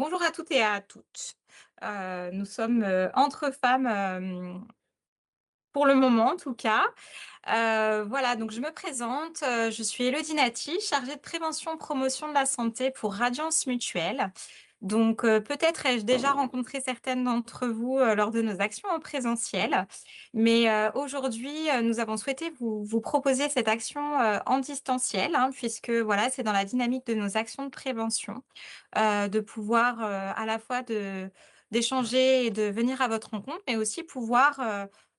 bonjour à toutes et à toutes. Nous sommes, entre femmes, pour le moment en tout cas. Voilà, donc je me présente, je suis Élodie Naty, chargée de prévention, promotion de la santé pour Radiance Mutuelle. Donc, peut-être ai-je déjà rencontré certaines d'entre vous, lors de nos actions en présentiel. Mais, aujourd'hui, nous avons souhaité vous proposer cette action, en distanciel, hein, puisque voilà, c'est dans la dynamique de nos actions de prévention, de pouvoir, à la fois d'échanger et de venir à votre rencontre, mais aussi pouvoir,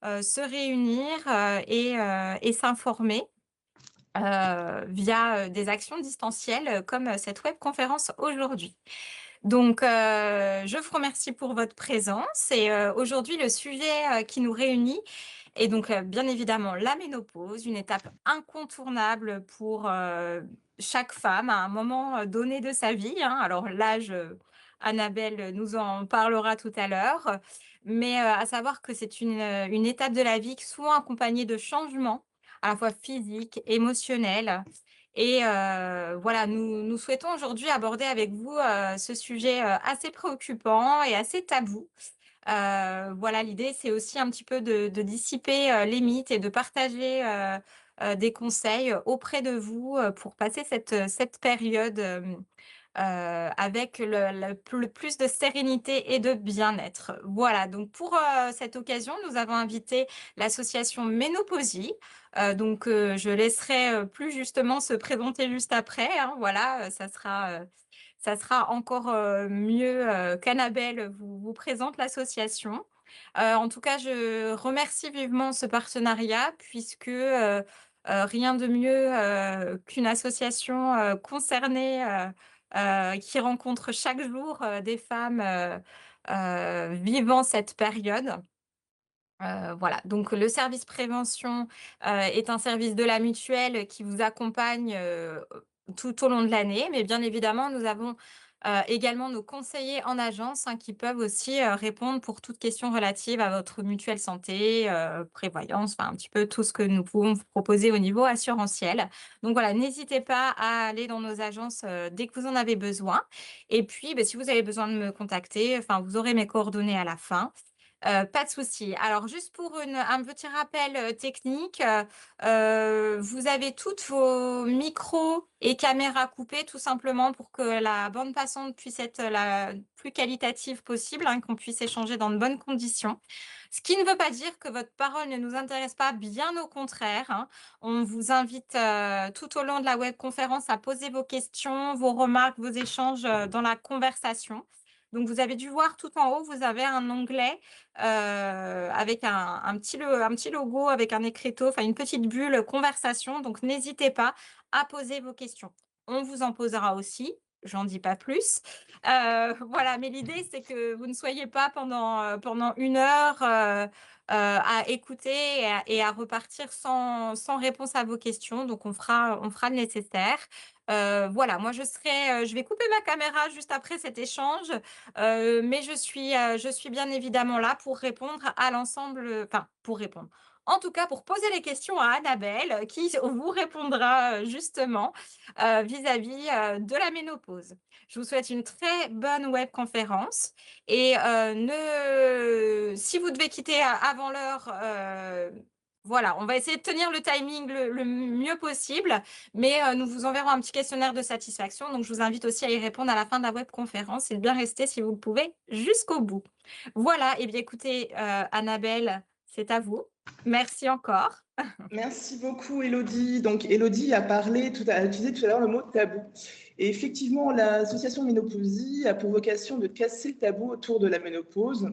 se réunir, et s'informer, via, des actions distancielles, comme, cette webconférence aujourd'hui. Donc, je vous remercie pour votre présence et aujourd'hui le sujet, qui nous réunit est donc, bien évidemment la ménopause, une étape incontournable pour, chaque femme à un moment, donné de sa vie, hein. Alors l'âge, Annabelle nous en parlera tout à l'heure, mais, à savoir que c'est une étape de la vie qui souvent accompagnée de changements, à la fois physiques, émotionnels et voilà, nous souhaitons aujourd'hui aborder avec vous, ce sujet, assez préoccupant et assez tabou. Voilà, l'idée, c'est aussi un petit peu de dissiper, les mythes et de partager, des conseils auprès de vous, pour passer cette période, avec le plus de sérénité et de bien-être. Voilà, donc pour, cette occasion, nous avons invité l'association Ménopausie. Je laisserai, plus justement se présenter juste après, hein. Voilà, ça sera encore, mieux, qu'Annabelle vous présente l'association. En tout cas, je remercie vivement ce partenariat puisque, rien de mieux, qu'une association, concernée, qui rencontre chaque jour, des femmes, vivant cette période. Voilà, donc le service prévention, est un service de la mutuelle qui vous accompagne, tout au long de l'année. Mais bien évidemment, nous avons, également nos conseillers en agence, hein, qui peuvent aussi, répondre pour toute question relative à votre mutuelle santé, prévoyance, enfin un petit peu tout ce que nous pouvons vous proposer au niveau assurantiel. Donc voilà, n'hésitez pas à aller dans nos agences, dès que vous en avez besoin. Et puis, beh, si vous avez besoin de me contacter, enfin, vous aurez mes coordonnées à la fin. Pas de souci. Alors juste pour un petit rappel, technique, vous avez toutes vos micros et caméras coupés tout simplement pour que la bande passante puisse être la plus qualitative possible, hein, qu'on puisse échanger dans de bonnes conditions. Ce qui ne veut pas dire que votre parole ne nous intéresse pas, bien au contraire, hein. On vous invite, tout au long de la webconférence à poser vos questions, vos remarques, vos échanges, dans la conversation. Donc vous avez dû voir tout en haut, vous avez un onglet avec un petit logo avec un écriteau, enfin une petite bulle conversation, donc n'hésitez pas à poser vos questions. On vous en posera aussi, j'en dis pas plus. Voilà, mais l'idée c'est que vous ne soyez pas pendant 1 heure, à écouter et à repartir sans réponse à vos questions, donc on fera le nécessaire. Voilà, moi je vais couper ma caméra juste après cet échange. Mais je suis bien évidemment là pour répondre à l'ensemble, enfin, pour répondre. En tout cas, pour poser les questions à Annabelle, qui vous répondra, justement, vis-à-vis, de la ménopause. Je vous souhaite une très bonne webconférence et si vous devez quitter avant l'heure, voilà, on va essayer de tenir le timing le mieux possible, mais nous vous enverrons un petit questionnaire de satisfaction, donc je vous invite aussi à y répondre à la fin de la webconférence et de bien rester, si vous le pouvez, jusqu'au bout. Voilà, et bien écoutez, Annabelle, c'est à vous. Merci encore. Merci beaucoup, Elodie. Donc, Elodie a utilisé tout à l'heure le mot tabou. Et effectivement, l'association Ménopausie a pour vocation de casser le tabou autour de la ménopause,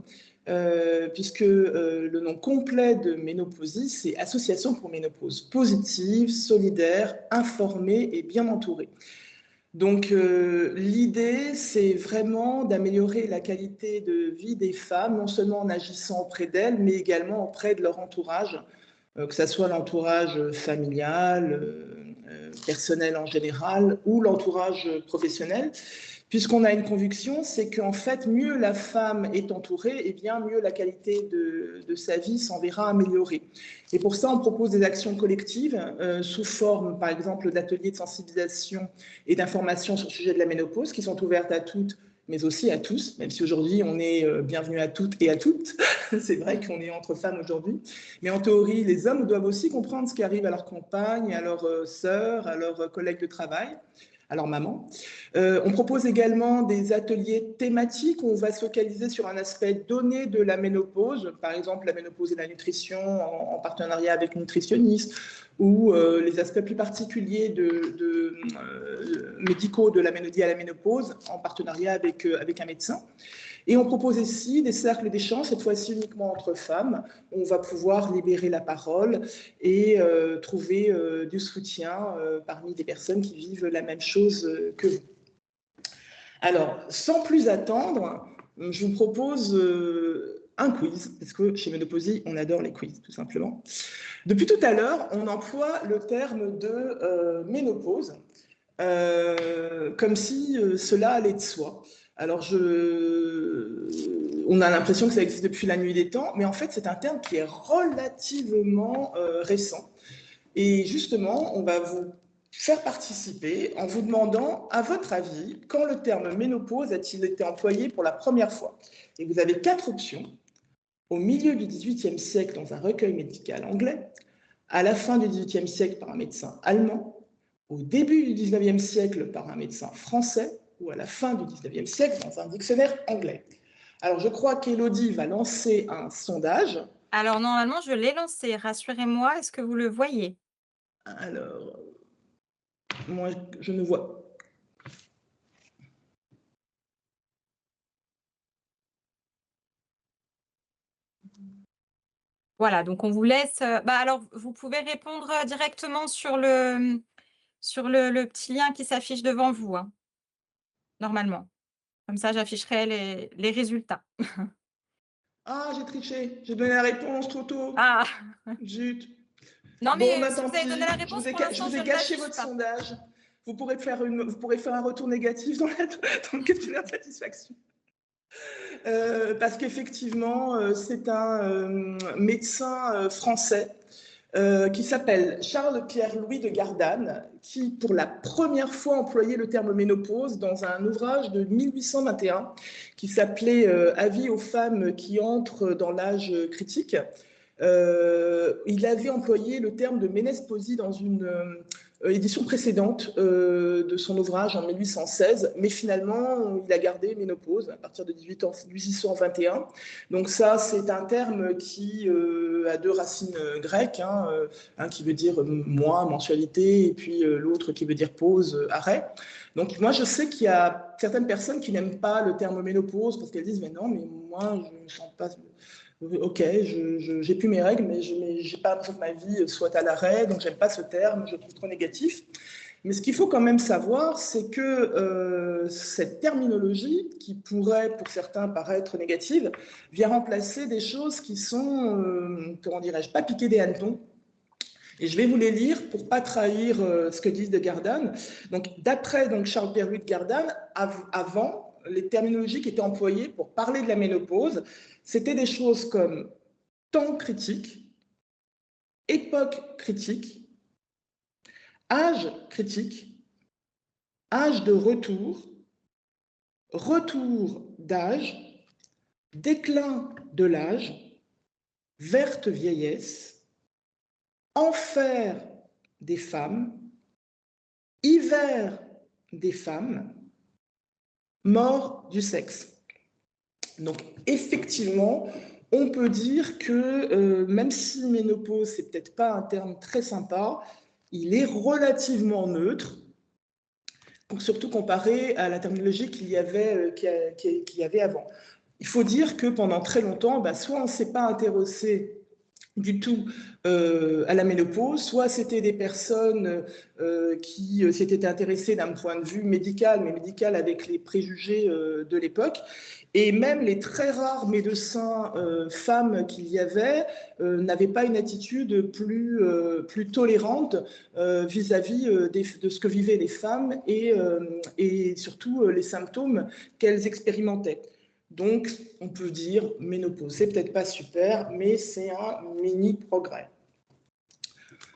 puisque le nom complet de Ménopausie, c'est Association pour ménopause positive, solidaire, informée et bien entourée. Donc, l'idée, c'est vraiment d'améliorer la qualité de vie des femmes, non seulement en agissant auprès d'elles, mais également auprès de leur entourage, que ce soit l'entourage familial, personnel en général, ou l'entourage professionnel, puisqu'on a une conviction, c'est qu'en fait, mieux la femme est entourée, et bien mieux la qualité de sa vie s'en verra améliorée. Et pour ça, on propose des actions collectives sous forme, par exemple, d'ateliers de sensibilisation et d'information sur le sujet de la ménopause, qui sont ouvertes à toutes, mais aussi à tous, même si aujourd'hui on est bienvenus à toutes et à toutes. C'est vrai qu'on est entre femmes aujourd'hui. Mais en théorie, les hommes doivent aussi comprendre ce qui arrive à leur compagne, à leurs sœurs, à leurs collègues de travail, à leur maman. On propose également des ateliers thématiques où on va se focaliser sur un aspect donné de la ménopause, par exemple la ménopause et la nutrition en partenariat avec une nutritionniste, ou les aspects plus particuliers médicaux de la ménopause à la ménopause en partenariat avec un médecin. Et on propose ici des cercles d'échange, cette fois-ci uniquement entre femmes. On va pouvoir libérer la parole et trouver du soutien parmi des personnes qui vivent la même chose que vous. Alors, sans plus attendre, je vous propose un quiz, parce que chez Ménopausy, on adore les quiz, tout simplement. Depuis tout à l'heure, on emploie le terme de ménopause, comme si cela allait de soi. Alors, on a l'impression que ça existe depuis la nuit des temps, mais en fait, c'est un terme qui est relativement récent. Et justement, on va vous faire participer en vous demandant, à votre avis, quand le terme ménopause a-t-il été employé pour la première fois? Et vous avez 4 options. Au milieu du XVIIIe siècle dans un recueil médical anglais, à la fin du XVIIIe siècle par un médecin allemand, au début du XIXe siècle par un médecin français ou à la fin du XIXe siècle dans un dictionnaire anglais. Alors, je crois qu'Élodie va lancer un sondage. Alors normalement, je l'ai lancé, rassurez-moi, est-ce que vous le voyez? Alors, moi, je ne vois. Voilà, donc on vous laisse, alors vous pouvez répondre, directement sur le petit lien qui s'affiche devant vous, hein, normalement. Comme ça, j'afficherai les résultats. Ah, j'ai triché, j'ai donné la réponse trop tôt. Ah! Zut. Non, Bon, mais bah si tant vous avez donné la pis, réponse, pour je l'instant, vous je ai ne gâché l'affiche votre pas. sondage. Vous pourrez faire un retour négatif dans le questionnaire de satisfaction. Parce qu'effectivement, c'est un médecin français qui s'appelle Charles-Pierre-Louis de Gardanne, qui, pour la première fois, employait le terme ménopause dans un ouvrage de 1821 qui s'appelait Avis aux femmes qui entrent dans l'âge critique. Il avait employé le terme de ménespausie dans une édition précédente de son ouvrage en 1816, mais finalement, il a gardé ménopause à partir de 1821. Donc ça, c'est un terme qui a deux racines grecques, hein, un qui veut dire mois, mensualité, et puis l'autre qui veut dire pause, arrêt. Donc moi, je sais qu'il y a certaines personnes qui n'aiment pas le terme ménopause parce qu'elles disent, mais non, mais moi, je ne sens pas... Ok, j'ai plus mes règles, mais j'ai pas l'impression que ma vie soit à l'arrêt, donc j'aime pas ce terme, je le trouve trop négatif. Mais ce qu'il faut quand même savoir, c'est que cette terminologie, qui pourrait pour certains paraître négative, vient remplacer des choses qui sont, comment dirais-je, pas piquées des hannetons. Et je vais vous les lire pour pas trahir ce que disent de Gardanne. Donc, d'après Charles-Pierre de Gardanne, avant, les terminologies qui étaient employées pour parler de la ménopause, c'était des choses comme temps critique, époque critique, âge critique, âge de retour, retour d'âge, déclin de l'âge, verte vieillesse, enfer des femmes, hiver des femmes, mort du sexe. Donc, effectivement, on peut dire que même si ménopause, c'est peut-être pas un terme très sympa, il est relativement neutre, surtout comparé à la terminologie qu'il y avait avant. Il faut dire que pendant très longtemps, soit on ne s'est pas intéressé du tout à la ménopause, soit c'était des personnes qui s'étaient intéressées d'un point de vue médical, mais médical avec les préjugés de l'époque. Et même les très rares médecins femmes qu'il y avait n'avaient pas une attitude plus tolérante vis-à-vis de ce que vivaient les femmes et surtout les symptômes qu'elles expérimentaient. Donc, on peut dire ménopause. C'est peut-être pas super, mais c'est un mini progrès.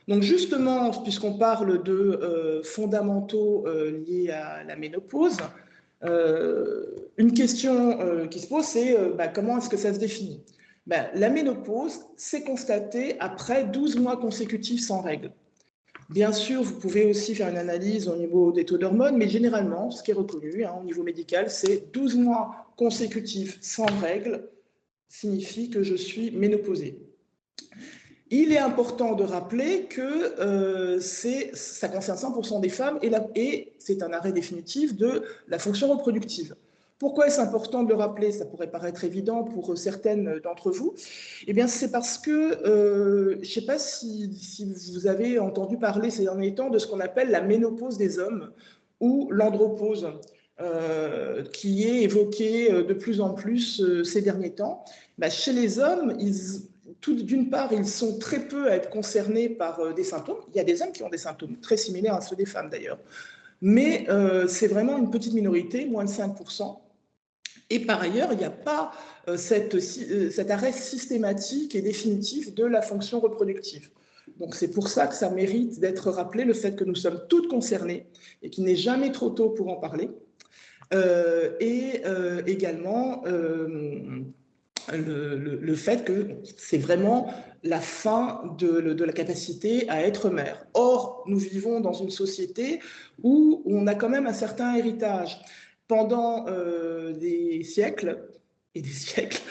Donc, justement, puisqu'on parle de fondamentaux liés à la ménopause, Une question qui se pose, c'est comment est-ce que ça se définit? La ménopause, c'est constaté après 12 mois consécutifs sans règles. Bien sûr, vous pouvez aussi faire une analyse au niveau des taux d'hormones, mais généralement, ce qui est reconnu au niveau médical, c'est 12 mois consécutifs sans règles signifie que je suis ménopausée. Il est important de rappeler que ça concerne 100% des femmes et c'est un arrêt définitif de la fonction reproductive. Pourquoi est-ce important de le rappeler? Ça pourrait paraître évident pour certaines d'entre vous. Eh bien, c'est parce que, je ne sais pas si vous avez entendu parler ces derniers temps de ce qu'on appelle la ménopause des hommes ou l'andropause, qui est évoquée de plus en plus ces derniers temps. Chez les hommes, d'une part, ils sont très peu à être concernés par des symptômes. Il y a des hommes qui ont des symptômes très similaires à ceux des femmes d'ailleurs. Mais c'est vraiment une petite minorité, moins de 5%. Et par ailleurs, il n'y a pas cet arrêt systématique et définitif de la fonction reproductive. Donc c'est pour ça que ça mérite d'être rappelé, le fait que nous sommes toutes concernées et qu'il n'est jamais trop tôt pour en parler. Et également le fait que c'est vraiment la fin de la capacité à être mère. Or, nous vivons dans une société où on a quand même un certain héritage. Pendant des siècles et des siècles,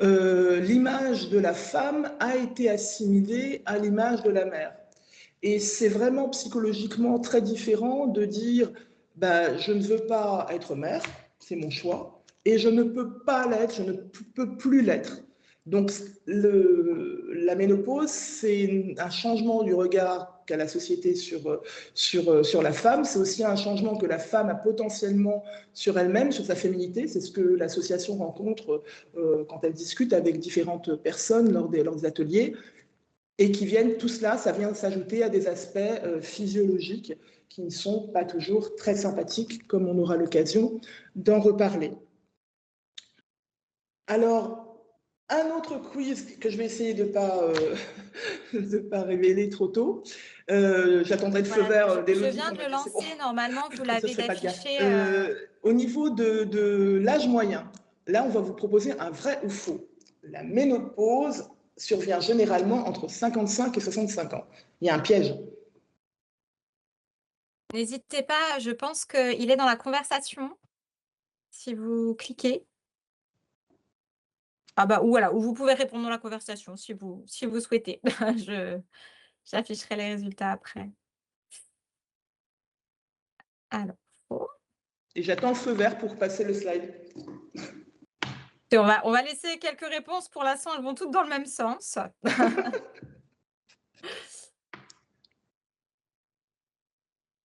l'image de la femme a été assimilée à l'image de la mère. Et c'est vraiment psychologiquement très différent de dire je ne veux pas être mère, c'est mon choix, et je ne peux pas l'être, je ne peux plus l'être. Donc la ménopause, c'est un changement du regard qu'a la société sur la femme. C'est aussi un changement que la femme a potentiellement sur elle-même, sur sa féminité. C'est ce que l'association rencontre quand elle discute avec différentes personnes lors des ateliers. Et qui viennent, tout cela, ça vient s'ajouter à des aspects physiologiques qui ne sont pas toujours très sympathiques, comme on aura l'occasion d'en reparler. Alors, un autre quiz que je vais essayer de ne pas révéler trop tôt. J'attendrai le feu vert d'Élodie. Je viens de le lancer, normalement, vous l'avez affiché. Au niveau de l'âge moyen, là, on va vous proposer un vrai ou faux. La ménopause survient généralement entre 55 et 65 ans. Il y a un piège. N'hésitez pas, je pense qu'il est dans la conversation, si vous cliquez. Ou voilà, ou vous pouvez répondre dans la conversation si vous souhaitez. J'afficherai les résultats après. Alors, faux. Et j'attends le feu vert pour passer le slide. Et on va laisser quelques réponses. Pour l'instant, elles vont toutes dans le même sens.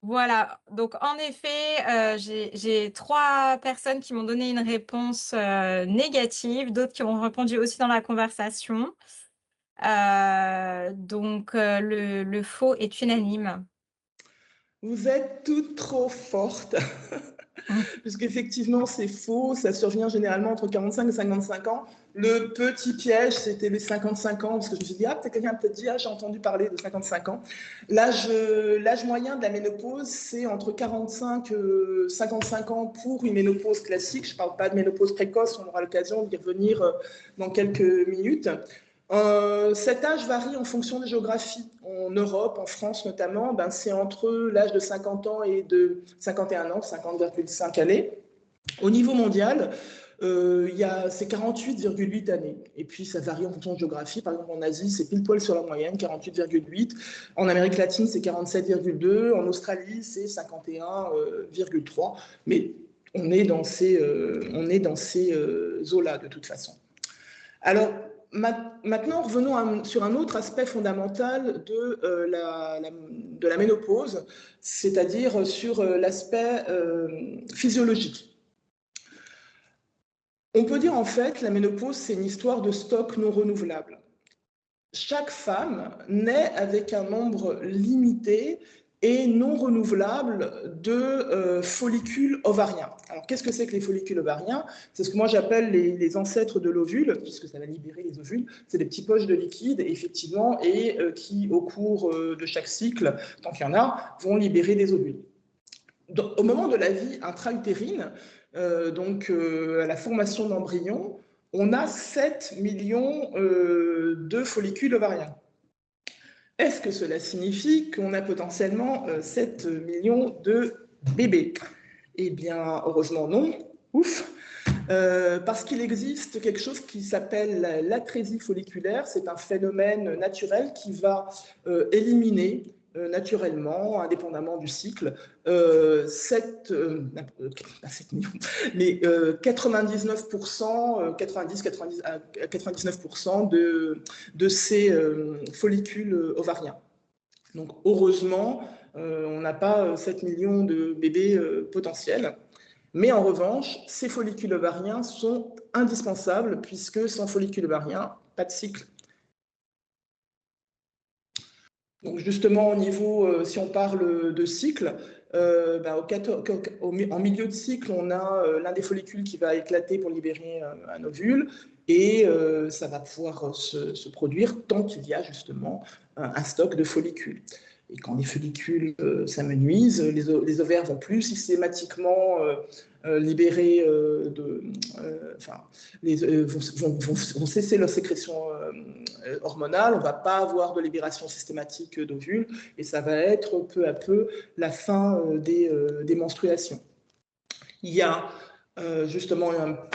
Voilà, donc en effet, j'ai 3 personnes qui m'ont donné une réponse négative, d'autres qui ont répondu aussi dans la conversation. Le faux est unanime. Vous êtes toutes trop fortes. Puisqu'effectivement, c'est faux, ça survient généralement entre 45 et 55 ans. Le petit piège, c'était les 55 ans, parce que je me suis dit, peut-être quelqu'un a peut-être dit, j'ai entendu parler de 55 ans. L'âge moyen de la ménopause, c'est entre 45 et 55 ans pour une ménopause classique. Je ne parle pas de ménopause précoce, on aura l'occasion d'y revenir dans quelques minutes. Cet âge varie en fonction des géographies. En Europe, en France notamment, c'est entre l'âge de 50 ans et de 51 ans, 50,5 années. Au niveau mondial, c'est 48,8 années. Et puis, ça varie en fonction de géographie. Par exemple, en Asie, c'est pile poil sur la moyenne, 48,8. En Amérique latine, c'est 47,2. En Australie, c'est 51,3. Mais on est dans ces eaux-là, de toute façon. Alors, maintenant, revenons sur un autre aspect fondamental de la ménopause, c'est-à-dire sur l'aspect physiologique. On peut dire en fait que la ménopause, c'est une histoire de stock non renouvelable. Chaque femme naît avec un nombre limité et non renouvelable de follicules ovariens. Alors, qu'est-ce que c'est que les follicules ovariens? C'est ce que moi j'appelle les ancêtres de l'ovule, puisque ça va libérer les ovules. C'est des petits poches de liquide, effectivement, et qui, au cours de chaque cycle, tant qu'il y en a, vont libérer des ovules. Au moment de la vie intra-utérine, à la formation d'embryons, on a 7 millions de follicules ovariens. Est-ce que cela signifie qu'on a potentiellement 7 millions de bébés? Eh bien, heureusement non. Ouf. Parce qu'il existe quelque chose qui s'appelle l'atrésie folliculaire. C'est un phénomène naturel qui va éliminer naturellement, indépendamment du cycle, 7 millions, mais 99%, 99% de ces follicules ovariens. Donc, heureusement, on n'a pas 7 millions de bébés potentiels. Mais en revanche, ces follicules ovariens sont indispensables puisque sans follicules ovariens, pas de cycle. Donc justement, au niveau, si on parle de cycle, en milieu de cycle, on a l'un des follicules qui va éclater pour libérer un ovule et ça va pouvoir se produire tant qu'il y a justement un stock de follicules. Et quand les follicules s'amenuisent, les ovaires vont plus systématiquement libérer, vont cesser leur sécrétion hormonale, on ne va pas avoir de libération systématique d'ovules, et ça va être peu à peu la fin des menstruations. Il y a justement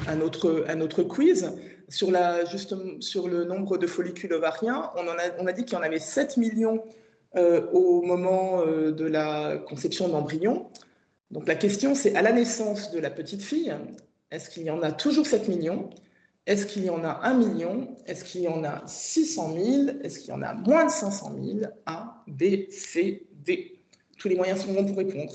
un autre quiz sur le nombre de follicules ovariens. On a dit qu'il y en avait 7 millions au moment de la conception de l'embryon. Donc la question, c'est à la naissance de la petite fille, est-ce qu'il y en a toujours 7 millions? Est-ce qu'il y en a 1 million? Est-ce qu'il y en a 600 000? Est-ce qu'il y en a moins de 500 000? A, B, C, D. Tous les moyens sont bons pour répondre.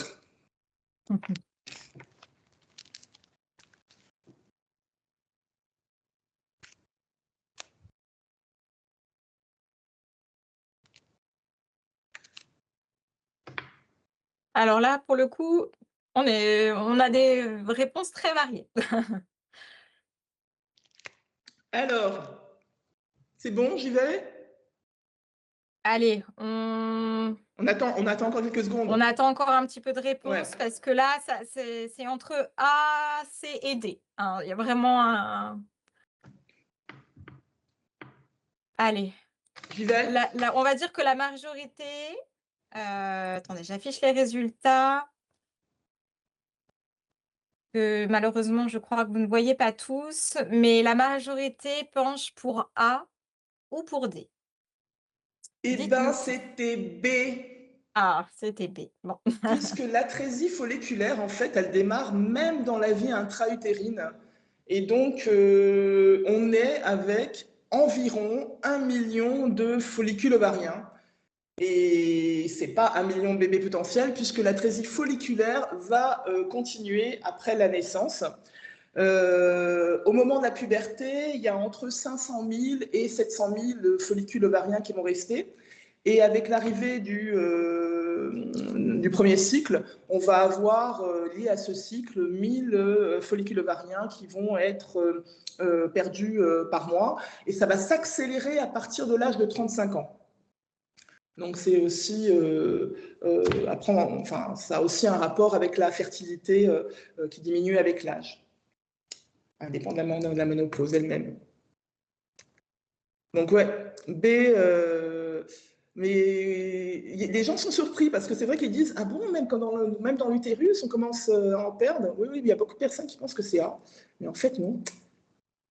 Alors là, pour le coup, on a des réponses très variées. Alors, c'est bon, j'y vais? Allez, On attend encore quelques secondes. on attend encore un petit peu de réponses Ouais. parce que là, c'est entre A, C et D, hein. Il y a vraiment un... Allez, J'y vais? on va dire que la majorité... attendez, j'affiche les résultats. Malheureusement, je crois que vous ne voyez pas tous, mais la majorité penche pour A ou pour D. Eh bien, Dites-nous. c'était B. Ah, c'était B. Bon. Puisque l'atrésie folliculaire, en fait, elle démarre même dans la vie intra-utérine. Et donc, on est avec environ 1 million de follicules ovariens. Et ce n'est pas 1 million de bébés potentiels, puisque l'atrésie folliculaire va continuer après la naissance. Au moment de la puberté, il y a entre 500 000 et 700 000 follicules ovariens qui vont rester. Et avec l'arrivée du premier cycle, on va avoir, lié à ce cycle, 1000 follicules ovariens qui vont être perdus par mois. Et ça va s'accélérer à partir de l'âge de 35 ans. Donc c'est aussi ça a aussi un rapport avec la fertilité qui diminue avec l'âge, indépendamment de la ménopause elle-même. Donc ouais, B, mais les gens sont surpris parce que c'est vrai qu'ils disent « Ah bon, même dans l'utérus, on commence à en perdre ?» Oui, il y a beaucoup de personnes qui pensent que c'est A, mais en fait non,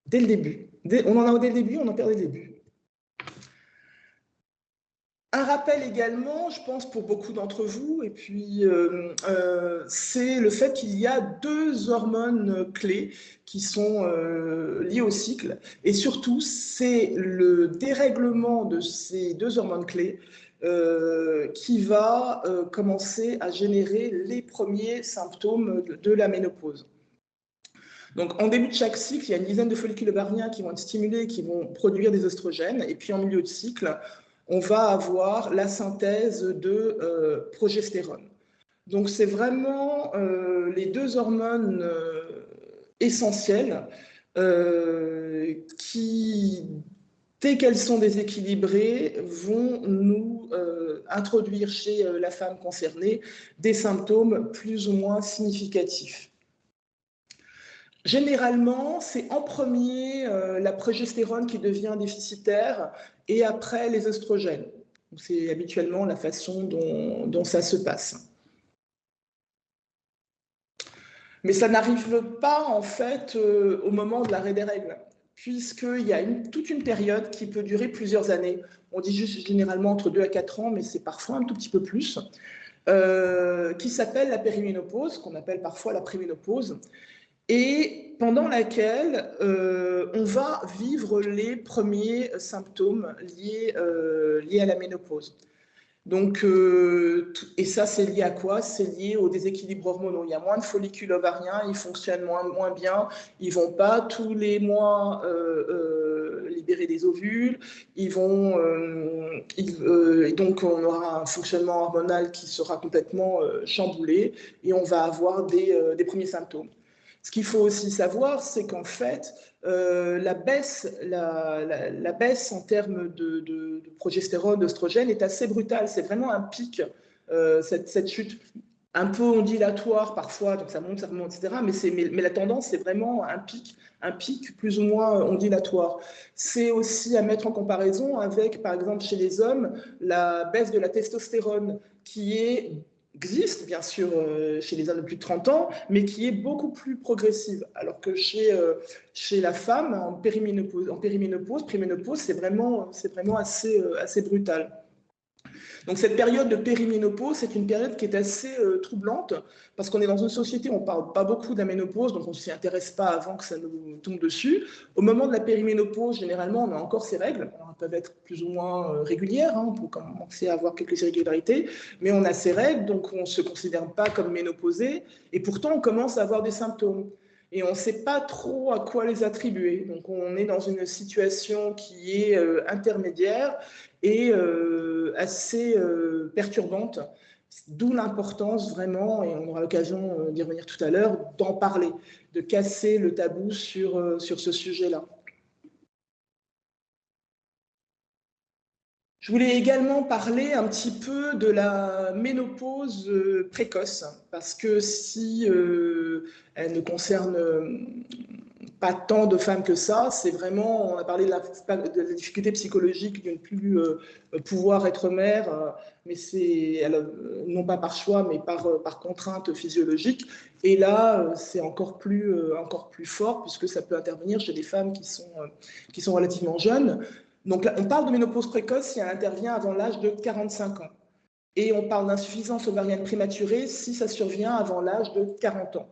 dès le début. On en a dès le début, on en perd dès le début. Un rappel également, je pense pour beaucoup d'entre vous, et puis c'est le fait qu'il y a 2 hormones clés qui sont liées au cycle, et surtout c'est le dérèglement de ces 2 hormones clés qui va commencer à générer les premiers symptômes de la ménopause. Donc, en début de chaque cycle, il y a une dizaine de follicules ovariens qui vont être stimulés, qui vont produire des oestrogènes. Et puis, en milieu de cycle, on va avoir la synthèse de progestérone. Donc, c'est vraiment les 2 hormones essentielles qui, dès qu'elles sont déséquilibrées, vont nous introduire chez la femme concernée des symptômes plus ou moins significatifs. Généralement, c'est en premier la progestérone qui devient déficitaire et après les oestrogènes. C'est habituellement la façon dont ça se passe. Mais ça n'arrive pas en fait au moment de l'arrêt des règles, puisqu'il y a toute une période qui peut durer plusieurs années. On dit juste généralement entre 2 à 4 ans, mais c'est parfois un tout petit peu plus, qui s'appelle la périménopause, qu'on appelle parfois la préménopause, et pendant laquelle on va vivre les premiers symptômes liés à la ménopause. Donc, et ça, c'est lié à quoi? C'est lié au déséquilibre hormonal. Il y a moins de follicules ovariens, ils fonctionnent moins bien, ils vont pas tous les mois libérer des ovules, donc on aura un fonctionnement hormonal qui sera complètement chamboulé et on va avoir des premiers symptômes. Ce qu'il faut aussi savoir, c'est qu'en fait, la baisse en termes de progestérone, d'oestrogène est assez brutale. C'est vraiment un pic, cette chute un peu ondulatoire parfois, donc ça remonte, etc. Mais la tendance, c'est vraiment un pic plus ou moins ondulatoire. C'est aussi à mettre en comparaison avec, par exemple, chez les hommes, la baisse de la testostérone existe bien sûr chez les hommes de plus de 30 ans, mais qui est beaucoup plus progressive. Alors que chez la femme, en périménopause, préménopause, c'est vraiment assez brutal. Donc cette période de périménopause, c'est une période qui est assez troublante, parce qu'on est dans une société où on ne parle pas beaucoup de la ménopause, donc on ne s'y intéresse pas avant que ça nous tombe dessus. Au moment de la périménopause, généralement, on a encore ces règles. Alors, elles peuvent être plus ou moins régulières, hein, on peut commencer à avoir quelques irrégularités, mais on a ces règles, donc on ne se considère pas comme ménopausé, et pourtant on commence à avoir des symptômes. Et on ne sait pas trop à quoi les attribuer. Donc on est dans une situation qui est intermédiaire et assez perturbante, d'où l'importance vraiment, et on aura l'occasion d'y revenir tout à l'heure, d'en parler, de casser le tabou sur ce sujet-là. Je voulais également parler un petit peu de la ménopause précoce, parce que si elle ne concerne pas tant de femmes que ça, c'est vraiment, on a parlé de la difficulté psychologique de ne plus pouvoir être mère, mais non pas par choix, mais par contrainte physiologique. Et là, c'est encore plus fort, puisque ça peut intervenir chez des femmes qui sont relativement jeunes. Donc là, on parle de ménopause précoce si elle intervient avant l'âge de 45 ans. Et on parle d'insuffisance ovarienne prématurée si ça survient avant l'âge de 40 ans.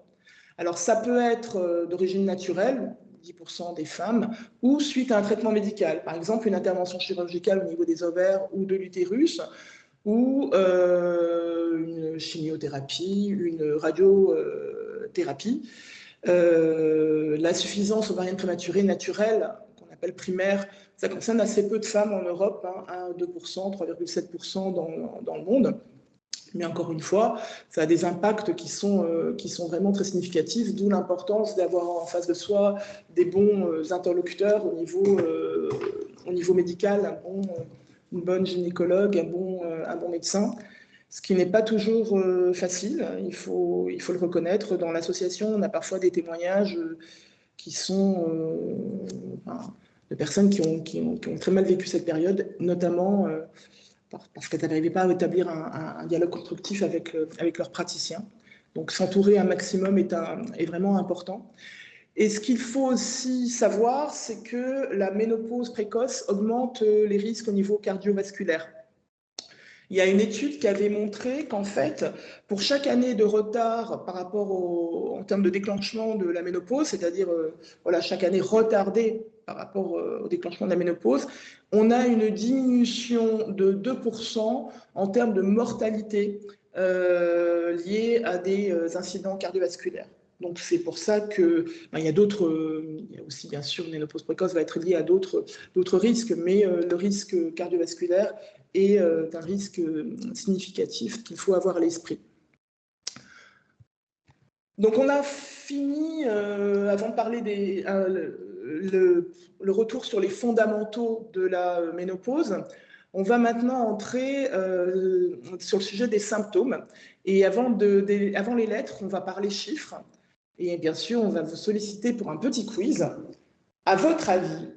Alors ça peut être d'origine naturelle, 10% des femmes, ou suite à un traitement médical, par exemple une intervention chirurgicale au niveau des ovaires ou de l'utérus, ou une chimiothérapie, une radiothérapie. L'insuffisance ovarienne prématurée naturelle, qu'on appelle primaire, ça concerne assez peu de femmes en Europe, hein, 1-2%, 3,7% dans le monde. Mais encore une fois, ça a des impacts qui sont vraiment très significatifs, d'où l'importance d'avoir en face de soi des bons interlocuteurs au niveau médical, une bonne gynécologue, un bon médecin, ce qui n'est pas toujours facile, il faut le reconnaître. Dans l'association, on a parfois des témoignages qui sont de personnes qui ont très mal vécu cette période, notamment parce qu'elles n'arrivaient pas à établir un dialogue constructif avec leurs praticiens. Donc s'entourer un maximum est vraiment important. Et ce qu'il faut aussi savoir, c'est que la ménopause précoce augmente les risques au niveau cardiovasculaire. Il y a une étude qui avait montré qu'en fait, pour chaque année de retard par rapport en termes de déclenchement de la ménopause, c'est-à-dire voilà, chaque année retardée par rapport au déclenchement de la ménopause, on a une diminution de 2% en termes de mortalité liée à des incidents cardiovasculaires. Donc c'est pour ça que il y a aussi bien sûr une ménopause précoce va être liée à d'autres risques, mais le risque cardiovasculaire est un risque significatif qu'il faut avoir à l'esprit. Donc on a fini, avant de parler le retour sur les fondamentaux de la ménopause, on va maintenant entrer sur le sujet des symptômes. Et avant les lettres, on va parler chiffres. Et bien sûr, on va vous solliciter pour un petit quiz. À votre avis,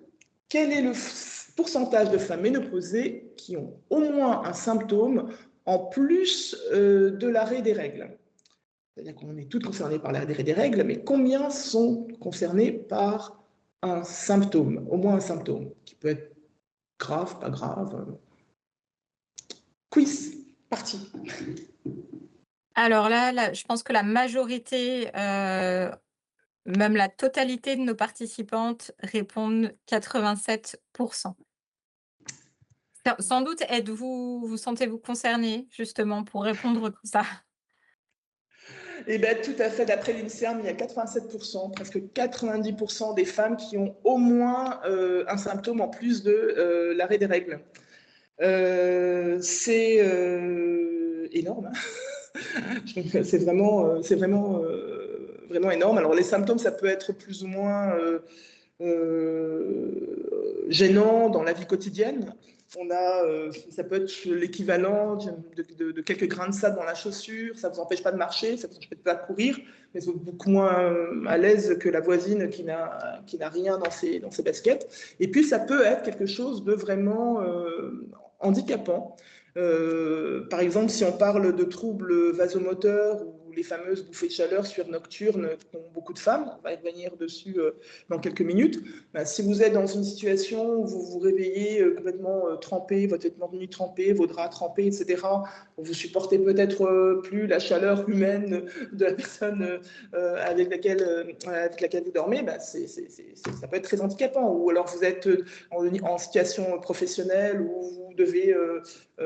quel est le pourcentage de femmes ménopausées qui ont au moins un symptôme en plus de l'arrêt des règles? C'est-à-dire qu'on est toutes concernées par l'arrêt des règles, mais combien sont concernées par un symptôme, au moins un symptôme, qui peut être grave, pas grave? Quiz, parti. Alors là, je pense que la majorité, même la totalité de nos participantes répondent 87. Sans doute vous sentez-vous concernée justement pour répondre comme ça? Eh bien, tout à fait. D'après l'INSERM, il y a 87%, presque 90% des femmes qui ont au moins un symptôme en plus de l'arrêt des règles. C'est énorme. C'est vraiment énorme. Alors, les symptômes, ça peut être plus ou moins gênant dans la vie quotidienne. Ça peut être l'équivalent de quelques grains de sable dans la chaussure, ça ne vous empêche pas de marcher, ça ne vous empêche pas de courir, mais vous êtes beaucoup moins à l'aise que la voisine qui n'a rien dans ses baskets. Et puis ça peut être quelque chose de vraiment handicapant. Par exemple, si on parle de troubles vasomoteurs ou les fameuses bouffées de chaleur sueur nocturne qu'ont beaucoup de femmes, on va y revenir dessus dans quelques minutes. Ben, si vous êtes dans une situation où vous vous réveillez complètement trempé, votre vêtement de nuit trempé, vos draps trempés, etc., vous supportez peut-être plus la chaleur humaine de la personne avec laquelle vous dormez, ben ça peut être très handicapant. Ou alors vous êtes en situation professionnelle où vous devez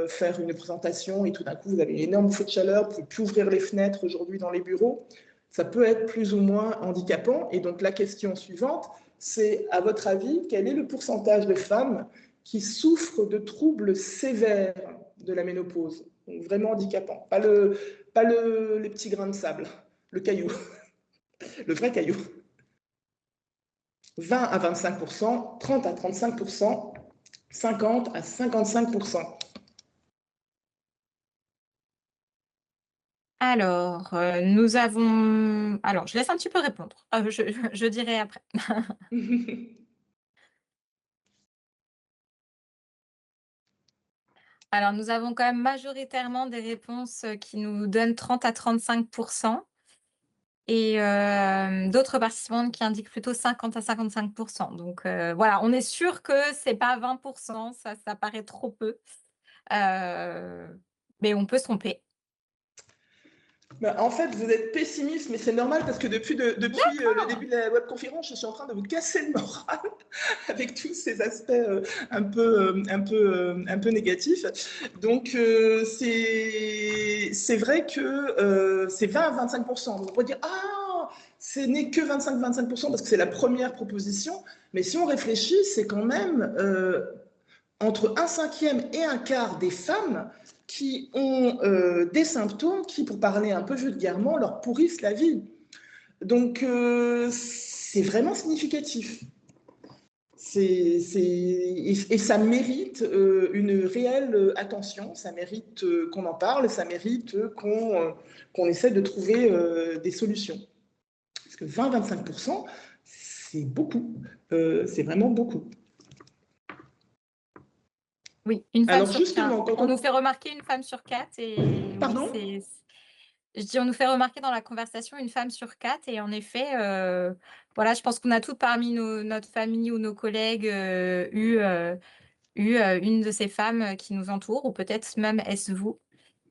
faire une présentation et tout d'un coup vous avez une énorme bouffée de chaleur, vous ne pouvez plus ouvrir les fenêtres aujourd'hui dans les bureaux. Ça peut être plus ou moins handicapant. Et donc la question suivante, c'est à votre avis, quel est le pourcentage de femmes qui souffrent de troubles sévères de la ménopause? Donc vraiment handicapant. Pas les petits grains de sable, le caillou, le vrai caillou. 20 à 25%, 30 à 35%, 50 à 55%. Alors, alors je laisse un petit peu répondre, je dirai après. Alors nous avons quand même majoritairement des réponses, qui nous donnent 30 à 35 et d'autres participantes qui indiquent plutôt 50 à 55. Donc voilà, on est sûr que c'est pas 20, ça paraît trop peu, mais on peut se tromper. Ben, en fait, vous êtes pessimiste, mais c'est normal parce que depuis le début de la webconférence, je suis en train de vous casser le moral avec tous ces aspects un peu négatifs. Donc, c'est vrai que c'est 20 à 25%. On pourrait dire, ah, ce n'est que 25-25% parce que c'est la première proposition. Mais si on réfléchit, c'est quand même entre un cinquième et un quart des femmes qui ont des symptômes qui, pour parler un peu vulgairement, leur pourrissent la vie. Donc, c'est vraiment significatif. Et ça mérite une réelle attention, ça mérite qu'on en parle, ça mérite qu'on essaie de trouver des solutions. Parce que 20-25%, c'est beaucoup, c'est vraiment beaucoup. Oui, une femme Alors sur 4. justement, quand On nous on... fait remarquer une femme sur 4 et oui, Pardon? je dis on nous fait remarquer dans la conversation une femme sur 4 et en effet, voilà, je pense qu'on a toutes parmi notre famille ou nos collègues, une de ces femmes, qui nous entoure ou peut-être même est-ce vous.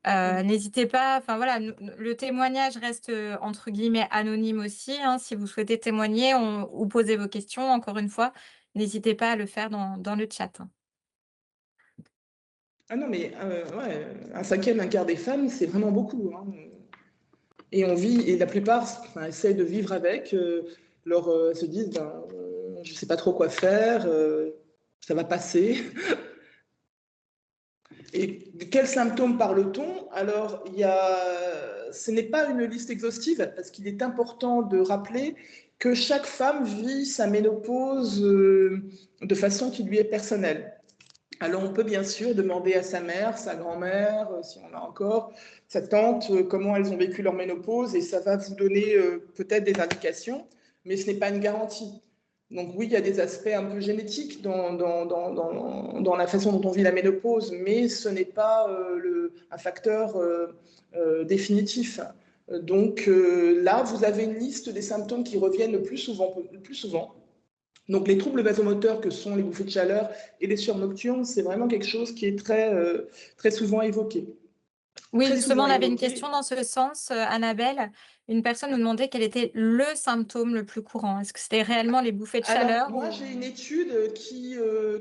N'hésitez pas, enfin voilà, le témoignage reste, entre guillemets «anonyme» aussi, hein. Si vous souhaitez témoigner ou poser vos questions, encore une fois, n'hésitez pas à le faire dans le chat, hein. Ah non, mais ouais, un cinquième, un quart des femmes, c'est vraiment beaucoup, hein. Et on vit, et la plupart enfin, essaient de vivre avec, se disent, ben, je ne sais pas trop quoi faire, ça va passer. Et de quels symptômes parle-t-on? Alors, ce n'est pas une liste exhaustive, parce qu'il est important de rappeler que chaque femme vit sa ménopause de façon qui lui est personnelle. Alors, on peut bien sûr demander à sa mère, sa grand-mère, si on a encore, sa tante, comment elles ont vécu leur ménopause, et ça va vous donner peut-être des indications, mais ce n'est pas une garantie. Donc oui, il y a des aspects un peu génétiques dans la façon dont on vit la ménopause, mais ce n'est pas un facteur définitif. Donc là, vous avez une liste des symptômes qui reviennent le plus souvent. Le plus souvent. Donc, les troubles vasomoteurs que sont les bouffées de chaleur et les sueurs nocturnes, c'est vraiment quelque chose qui est très souvent évoqué. Oui, Très justement, souvent on avait une question évoqué. dans ce sens, Annabelle. Une personne nous demandait quel était le symptôme le plus courant. Est-ce que c'était réellement les bouffées de Alors, chaleur moi, ou... j'ai une étude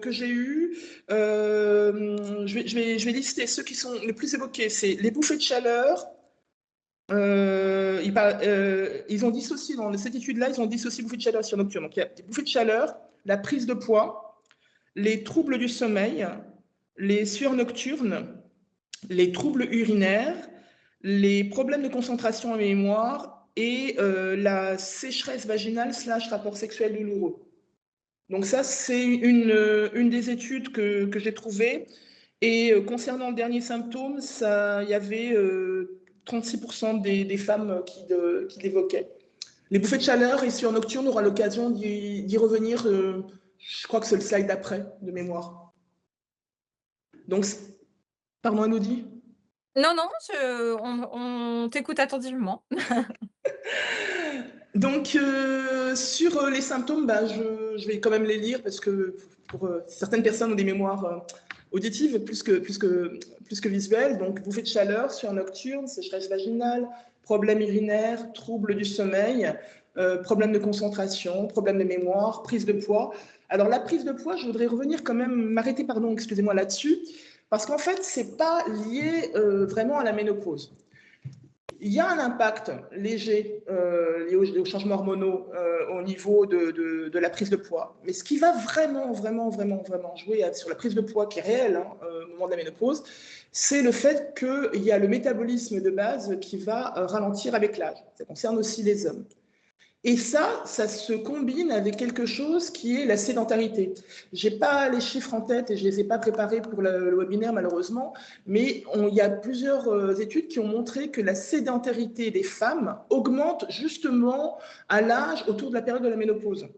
que j'ai eue. Je vais lister ceux qui sont les plus évoqués. C'est les bouffées de chaleur. Ils ont dissocié, dans cette étude-là, ils ont dissocié bouffées de chaleur sur nocturne. Donc, il y a des bouffées de chaleur, la prise de poids, les troubles du sommeil, les sueurs nocturnes, les troubles urinaires, les problèmes de concentration et mémoire et la sécheresse vaginale / rapport sexuel douloureux. Donc ça, c'est une des études que j'ai trouvées. Et concernant le dernier symptôme, il y avait 36% des femmes qui l'évoquaient. Les bouffées de chaleur et sur nocturne, on aura l'occasion d'y revenir. Je crois que c'est le slide d'après, de mémoire. Donc, pardon, Elodie. Non, non, on t'écoute attentivement. Donc, sur les symptômes, bah, je vais quand même les lire parce que pour certaines personnes ont des mémoires auditives plus que visuelles. Donc, bouffée de chaleur, sueur nocturne, sécheresse vaginale, problème urinaire, troubles du sommeil, problème de concentration, problème de mémoire, prise de poids. Alors, la prise de poids, je voudrais revenir quand même, m'arrêter, pardon, excusez-moi là-dessus, parce qu'en fait, c'est pas lié vraiment à la ménopause. Il y a un impact léger lié aux changements hormonaux au niveau de la prise de poids. Mais ce qui va vraiment jouer sur la prise de poids qui est réelle au moment de la ménopause, c'est le fait qu'il y a le métabolisme de base qui va ralentir avec l'âge. Ça concerne aussi les hommes. Et ça se combine avec quelque chose qui est la sédentarité. Je n'ai pas les chiffres en tête et je ne les ai pas préparés pour le webinaire malheureusement, mais il y a plusieurs études qui ont montré que la sédentarité des femmes augmente justement à l'âge autour de la période de la ménopause.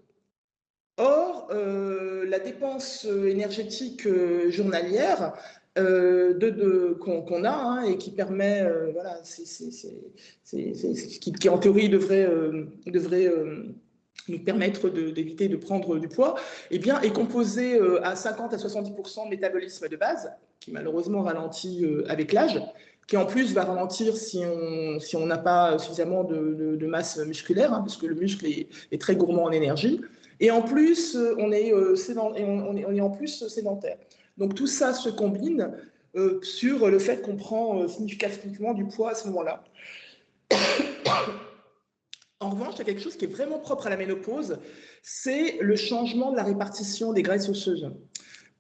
Or, la dépense énergétique journalière qu'on a et qui permet, voilà, qui en théorie devrait nous permettre d'éviter de prendre du poids, eh bien, est composée à 50 à 70% de métabolisme de base, qui malheureusement ralentit avec l'âge, qui en plus va ralentir si on n'a pas suffisamment de masse musculaire, parce que le muscle est très gourmand en énergie. Et en plus, on est en plus sédentaire. Donc tout ça se combine sur le fait qu'on prend significativement du poids à ce moment-là. En revanche, il y a quelque chose qui est vraiment propre à la ménopause, c'est le changement de la répartition des graisses osseuses.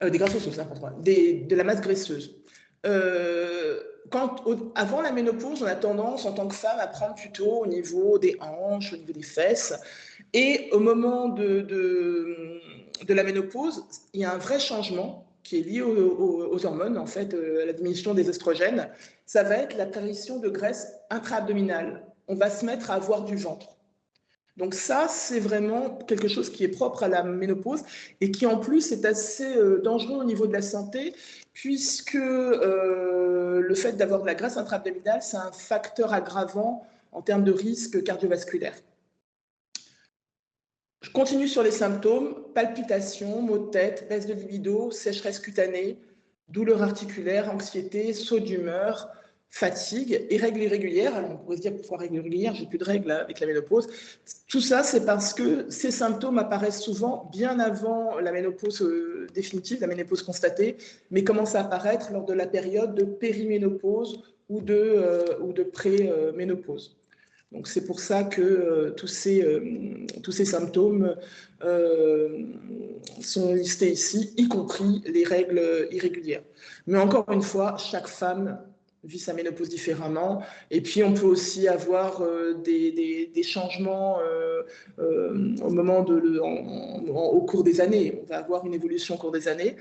De la masse graisseuse. Avant la ménopause, on a tendance, en tant que femme, à prendre plutôt au niveau des hanches, au niveau des fesses. Et au moment de la ménopause, il y a un vrai changement qui est lié aux hormones, en fait, à la diminution des estrogènes. Ça va être l'apparition de graisse intra-abdominale. On va se mettre à avoir du ventre. Donc ça, c'est vraiment quelque chose qui est propre à la ménopause et qui en plus est assez dangereux au niveau de la santé puisque le fait d'avoir de la graisse intra-abdominale, c'est un facteur aggravant en termes de risque cardiovasculaire. Je continue sur les symptômes, palpitations, maux de tête, baisse de libido, sécheresse cutanée, douleurs articulaires, anxiété, saut d'humeur, fatigue et règles irrégulières. Alors on pourrait se dire pourquoi règles irrégulières, j'ai plus de règles avec la ménopause. Tout ça, c'est parce que ces symptômes apparaissent souvent bien avant la ménopause définitive, la ménopause constatée, mais commencent à apparaître lors de la période de périménopause ou de pré-ménopause. Donc c'est pour ça que tous ces symptômes sont listés ici, y compris les règles irrégulières. Mais encore une fois, chaque femme vit sa ménopause différemment. Et puis on peut aussi avoir des changements au cours des années. On va avoir une évolution au cours des années.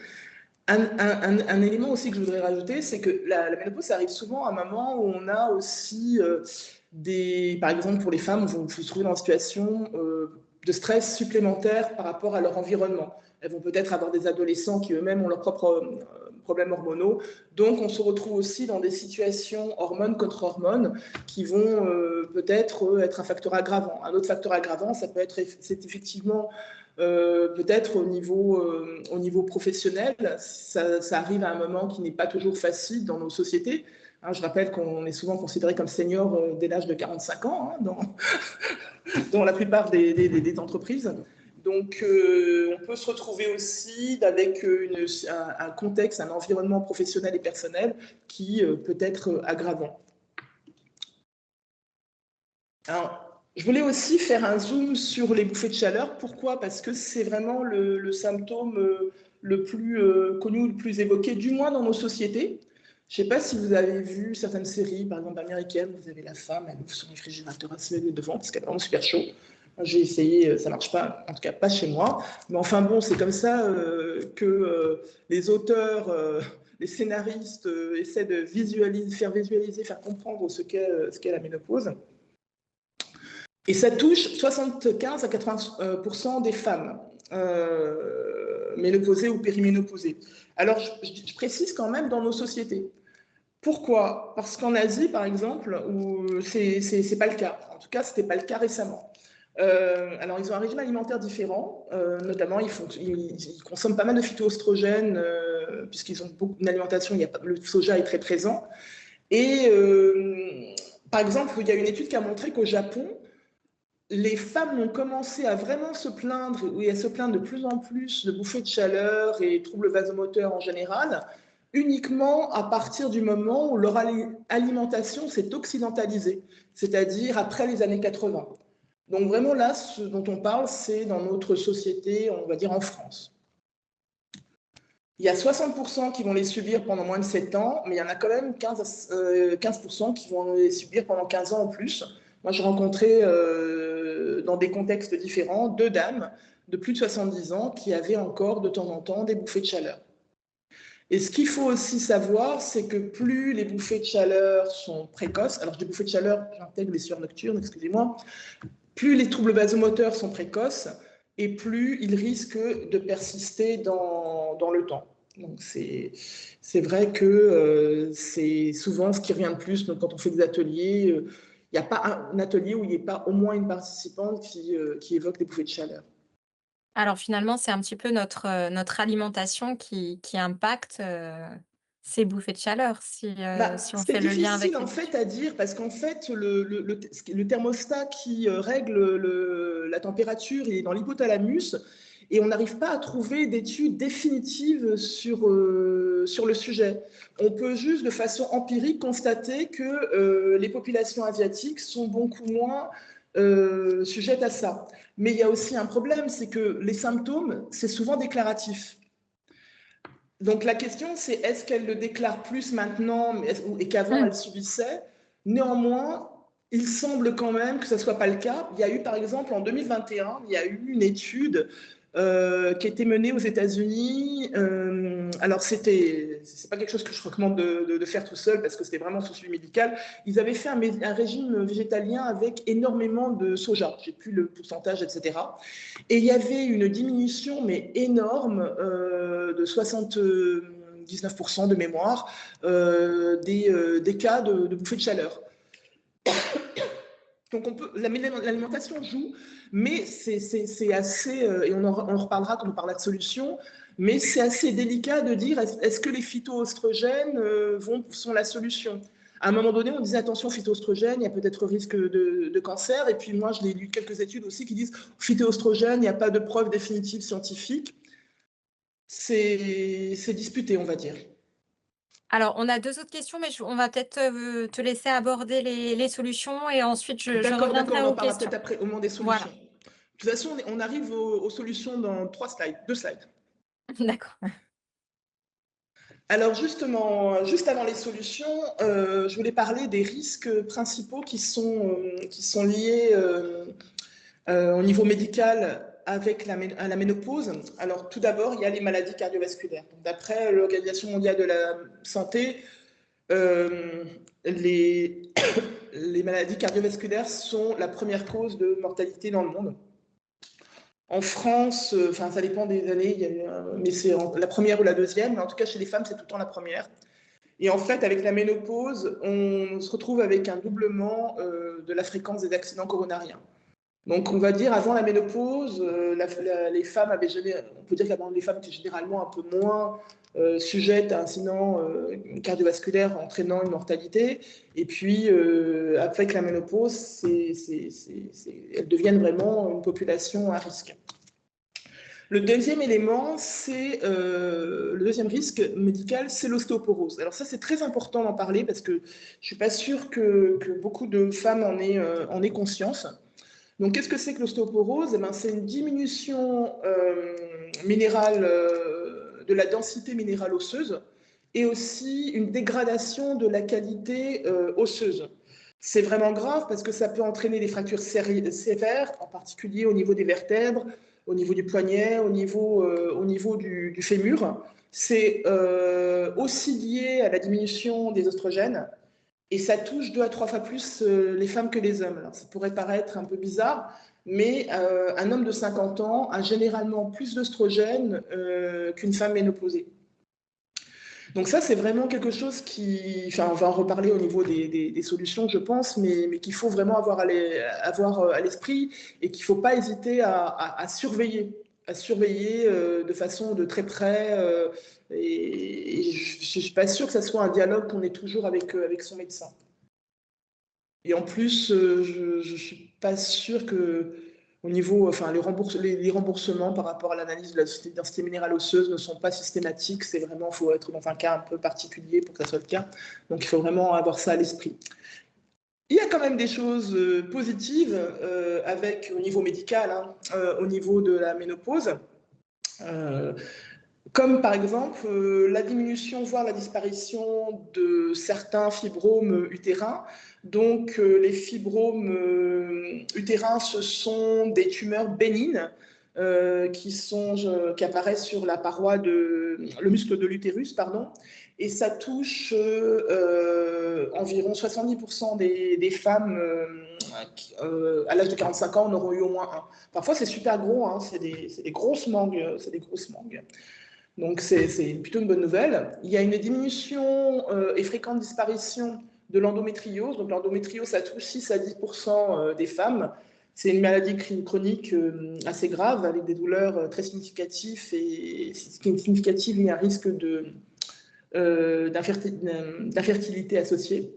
Un élément aussi que je voudrais rajouter, c'est que la ménopause, ça arrive souvent à un moment où on a aussi par exemple pour les femmes, vont se trouver dans une situation de stress supplémentaire par rapport à leur environnement. Elles vont peut-être avoir des adolescents qui eux-mêmes ont leurs propres problèmes hormonaux. Donc, on se retrouve aussi dans des situations hormones contre hormones qui vont peut-être être un facteur aggravant. Un autre facteur aggravant, c'est effectivement peut-être au niveau professionnel. Ça arrive à un moment qui n'est pas toujours facile dans nos sociétés. Hein, je rappelle qu'on est souvent considéré comme senior dès l'âge de 45 ans hein, dans la plupart des entreprises. Donc, on peut se retrouver aussi avec un contexte, un environnement professionnel et personnel qui peut être aggravant. Alors, je voulais aussi faire un zoom sur les bouffées de chaleur. Pourquoi? Parce que c'est vraiment le symptôme le plus connu, le plus évoqué, du moins dans nos sociétés. Je ne sais pas si vous avez vu certaines séries, par exemple américaines, vous avez la femme, elle ouvre son réfrigérateur à se lever devant parce qu'elle est vraiment super chaud. J'ai essayé, ça ne marche pas, en tout cas pas chez moi. Mais enfin bon, c'est comme ça que les auteurs, les scénaristes essaient de faire visualiser, faire comprendre ce qu'est la ménopause. Et ça touche 75 à 80% des femmes ménopausées ou périménopausées. Alors, je précise quand même dans nos sociétés. Pourquoi? Parce qu'en Asie, par exemple, où c'est pas le cas. En tout cas, c'était pas le cas récemment. Alors, ils ont un régime alimentaire différent. Notamment, ils consomment pas mal de phytoestrogènes puisqu'ils ont beaucoup d'alimentation. Le soja est très présent. Et par exemple, il y a une étude qui a montré qu'au Japon, les femmes ont commencé à vraiment se plaindre, et à se plaindre de plus en plus de bouffées de chaleur et troubles vasomoteurs en général, uniquement à partir du moment où leur alimentation s'est occidentalisée, c'est-à-dire après les années 80. Donc vraiment là, ce dont on parle, c'est dans notre société, on va dire en France. Il y a 60% qui vont les subir pendant moins de 7 ans, mais il y en a quand même 15% qui vont les subir pendant 15 ans en plus. Moi, je rencontrais dans des contextes différents 2 dames de plus de 70 ans qui avaient encore de temps en temps des bouffées de chaleur. Et ce qu'il faut aussi savoir, c'est que plus les bouffées de chaleur sont précoces, alors je dis bouffées de chaleur, j'intègre les sueurs nocturnes, excusez-moi, plus les troubles vasomoteurs sont précoces et plus ils risquent de persister dans le temps. Donc c'est vrai que c'est souvent ce qui revient le plus. Donc, quand on fait des ateliers, il n'y a pas un atelier où il n'y ait pas au moins une participante qui évoque des bouffées de chaleur. Alors finalement, c'est un petit peu notre alimentation qui impacte, ces bouffées de chaleur si on C'est fait le lien difficile avec en les fait études. à dire parce qu'en fait le thermostat qui règle la température il est dans l'hypothalamus et on n'arrive pas à trouver d'études définitives sur le sujet. On peut juste de façon empirique constater que les populations asiatiques sont beaucoup moins sujettes à ça. Mais il y a aussi un problème, c'est que les symptômes, c'est souvent déclaratif. Donc la question, c'est est-ce qu'elle le déclare plus maintenant et qu'avant Mmh. elle subissait? Néanmoins, il semble quand même que ce ne soit pas le cas. Il y a eu, par exemple, en 2021, il y a eu une étude qui a été menée aux États-Unis. Alors, c'est pas quelque chose que je recommande de faire tout seul parce que c'était vraiment sous suivi médical. Ils avaient fait un régime végétalien avec énormément de soja. J'ai plus le pourcentage, etc. Et il y avait une diminution, mais énorme, de 79% de mémoire, des cas de bouffées de chaleur. Donc l'alimentation joue, mais c'est assez, et on reparlera quand on parlera de solutions, mais c'est assez délicat de dire est-ce que les phytoestrogènes sont la solution? À un moment donné, on disait attention, phytoestrogènes, il y a peut-être risque de cancer. Et puis moi, je l'ai lu quelques études aussi qui disent phytoestrogènes, il n'y a pas de preuve définitive scientifique. C'est disputé, on va dire. Alors on a 2 autres questions, mais on va peut-être, te laisser aborder les solutions et ensuite je D'accord, reviendrai on en aux parlera questions. peut-être après, au moment des solutions. Voilà, De toute façon, on arrive aux solutions dans 2 slides. d'accord. Alors justement, juste avant les solutions, je voulais parler des risques principaux qui sont liés au niveau médical avec la ménopause, alors tout d'abord, il y a les maladies cardiovasculaires. D'après l'Organisation mondiale de la santé, euh, les, les maladies cardiovasculaires sont la première cause de mortalité dans le monde. En France, enfin, ça dépend des années, mais c'est la première ou la deuxième, mais en tout cas, chez les femmes, c'est tout le temps la première. Et en fait, avec la ménopause, on se retrouve avec un doublement de la fréquence des accidents coronariens. Donc, on va dire, avant la ménopause, les femmes avaient on peut dire que les femmes étaient généralement un peu moins sujettes à un incident cardiovasculaire entraînant une mortalité. Et puis, avec la ménopause, elles deviennent vraiment une population à risque. Le deuxième élément, le deuxième risque médical, c'est l'ostéoporose. Alors ça, c'est très important d'en parler parce que je ne suis pas sûre que beaucoup de femmes en aient conscience. Donc, qu'est-ce que c'est que l'ostéoporose? C'est une diminution minérale de la densité minérale osseuse et aussi une dégradation de la qualité osseuse. C'est vraiment grave parce que ça peut entraîner des fractures sévères, en particulier au niveau des vertèbres, au niveau du poignet, au niveau du fémur. C'est aussi lié à la diminution des oestrogènes. Et ça touche 2 à 3 fois plus les femmes que les hommes. Alors, ça pourrait paraître un peu bizarre, mais un homme de 50 ans a généralement plus d'œstrogènes qu'une femme ménopausée. Donc ça, c'est vraiment quelque chose on va en reparler au niveau des solutions, je pense, mais qu'il faut vraiment avoir à l'esprit et qu'il ne faut pas hésiter à surveiller de façon de très près. Et je ne suis pas sûre que ce soit un dialogue qu'on ait toujours avec son médecin. Et en plus, je ne suis pas sûre que au niveau, enfin, les remboursements par rapport à l'analyse de la densité minérale osseuse ne sont pas systématiques. C'est vraiment, il faut être dans un cas un peu particulier pour que ça soit le cas. Donc, il faut vraiment avoir ça à l'esprit. Il y a quand même des choses positives au niveau médical, hein, au niveau de la ménopause. Comme par exemple la diminution, voire la disparition de certains fibromes utérins. Donc les fibromes utérins, ce sont des tumeurs bénignes qui apparaissent sur la paroi le muscle de l'utérus, pardon, et ça touche environ 70% des femmes à l'âge de 45 ans en auront eu au moins un. Parfois c'est super gros, hein, c'est des grosses mangues, donc, c'est plutôt une bonne nouvelle. Il y a une diminution et fréquente disparition de l'endométriose. Donc, l'endométriose, ça touche 6 à 10% des femmes. C'est une maladie chronique assez grave, avec des douleurs très significatives et ce qui est significatif, il y a un risque d'infertilité associé.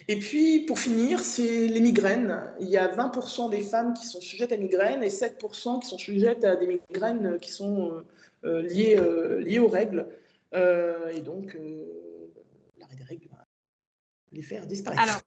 Et puis, pour finir, c'est les migraines. Il y a 20% des femmes qui sont sujettes à migraines et 7% qui sont sujettes à des migraines qui sont liées aux règles. Et donc, l'arrêt des règles va les faire disparaître. Alors,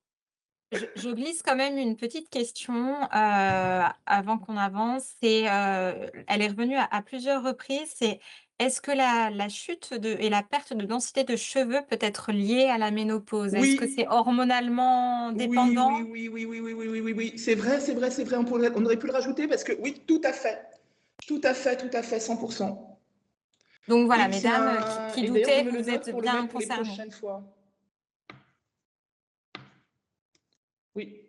je glisse quand même une petite question, avant qu'on avance. Elle est revenue à plusieurs reprises, c'est est-ce que la chute et la perte de densité de cheveux peut être liée à la ménopause? Est-ce que c'est Oui, hormonalement oui, dépendant? oui, oui, oui, oui, oui, oui, oui, oui, oui. C'est vrai, c'est vrai, c'est vrai. On aurait pu le rajouter parce que oui, tout à fait. Tout à fait, tout à fait, 100%. Donc voilà, Et mesdames, qui d'ailleurs, je doutaient, me le vous note êtes pour le bien mettre pour les concernées. prochaines fois. Oui,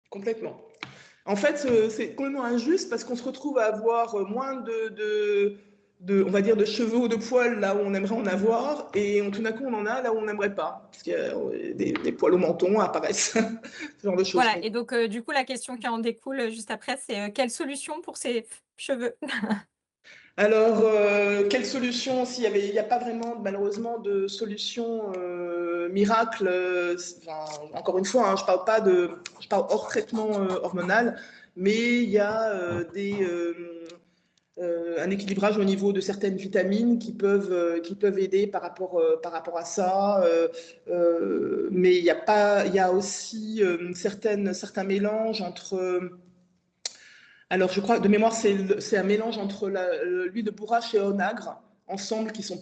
complètement. En fait, c'est complètement injuste parce qu'on se retrouve à avoir moins on va dire, de cheveux ou de poils là où on aimerait en avoir et tout d'un coup on en a là où on n'aimerait pas. Parce qu'il y a des poils au menton apparaissent, ce genre de choses. Voilà, et donc du coup, la question qui en découle, juste après, c'est, quelle solution pour ces cheveux? Alors, quelle solution? Il n'y a pas vraiment, malheureusement, de solution miracle. Enfin, encore une fois, hein, je parle hors traitement hormonal, mais il y a un équilibrage au niveau de certaines vitamines qui peuvent aider par rapport à ça. Mais il y a aussi certains mélanges entre alors, je crois, de mémoire, c'est un mélange entre l'huile de bourrache et onagre. ensemble qui sont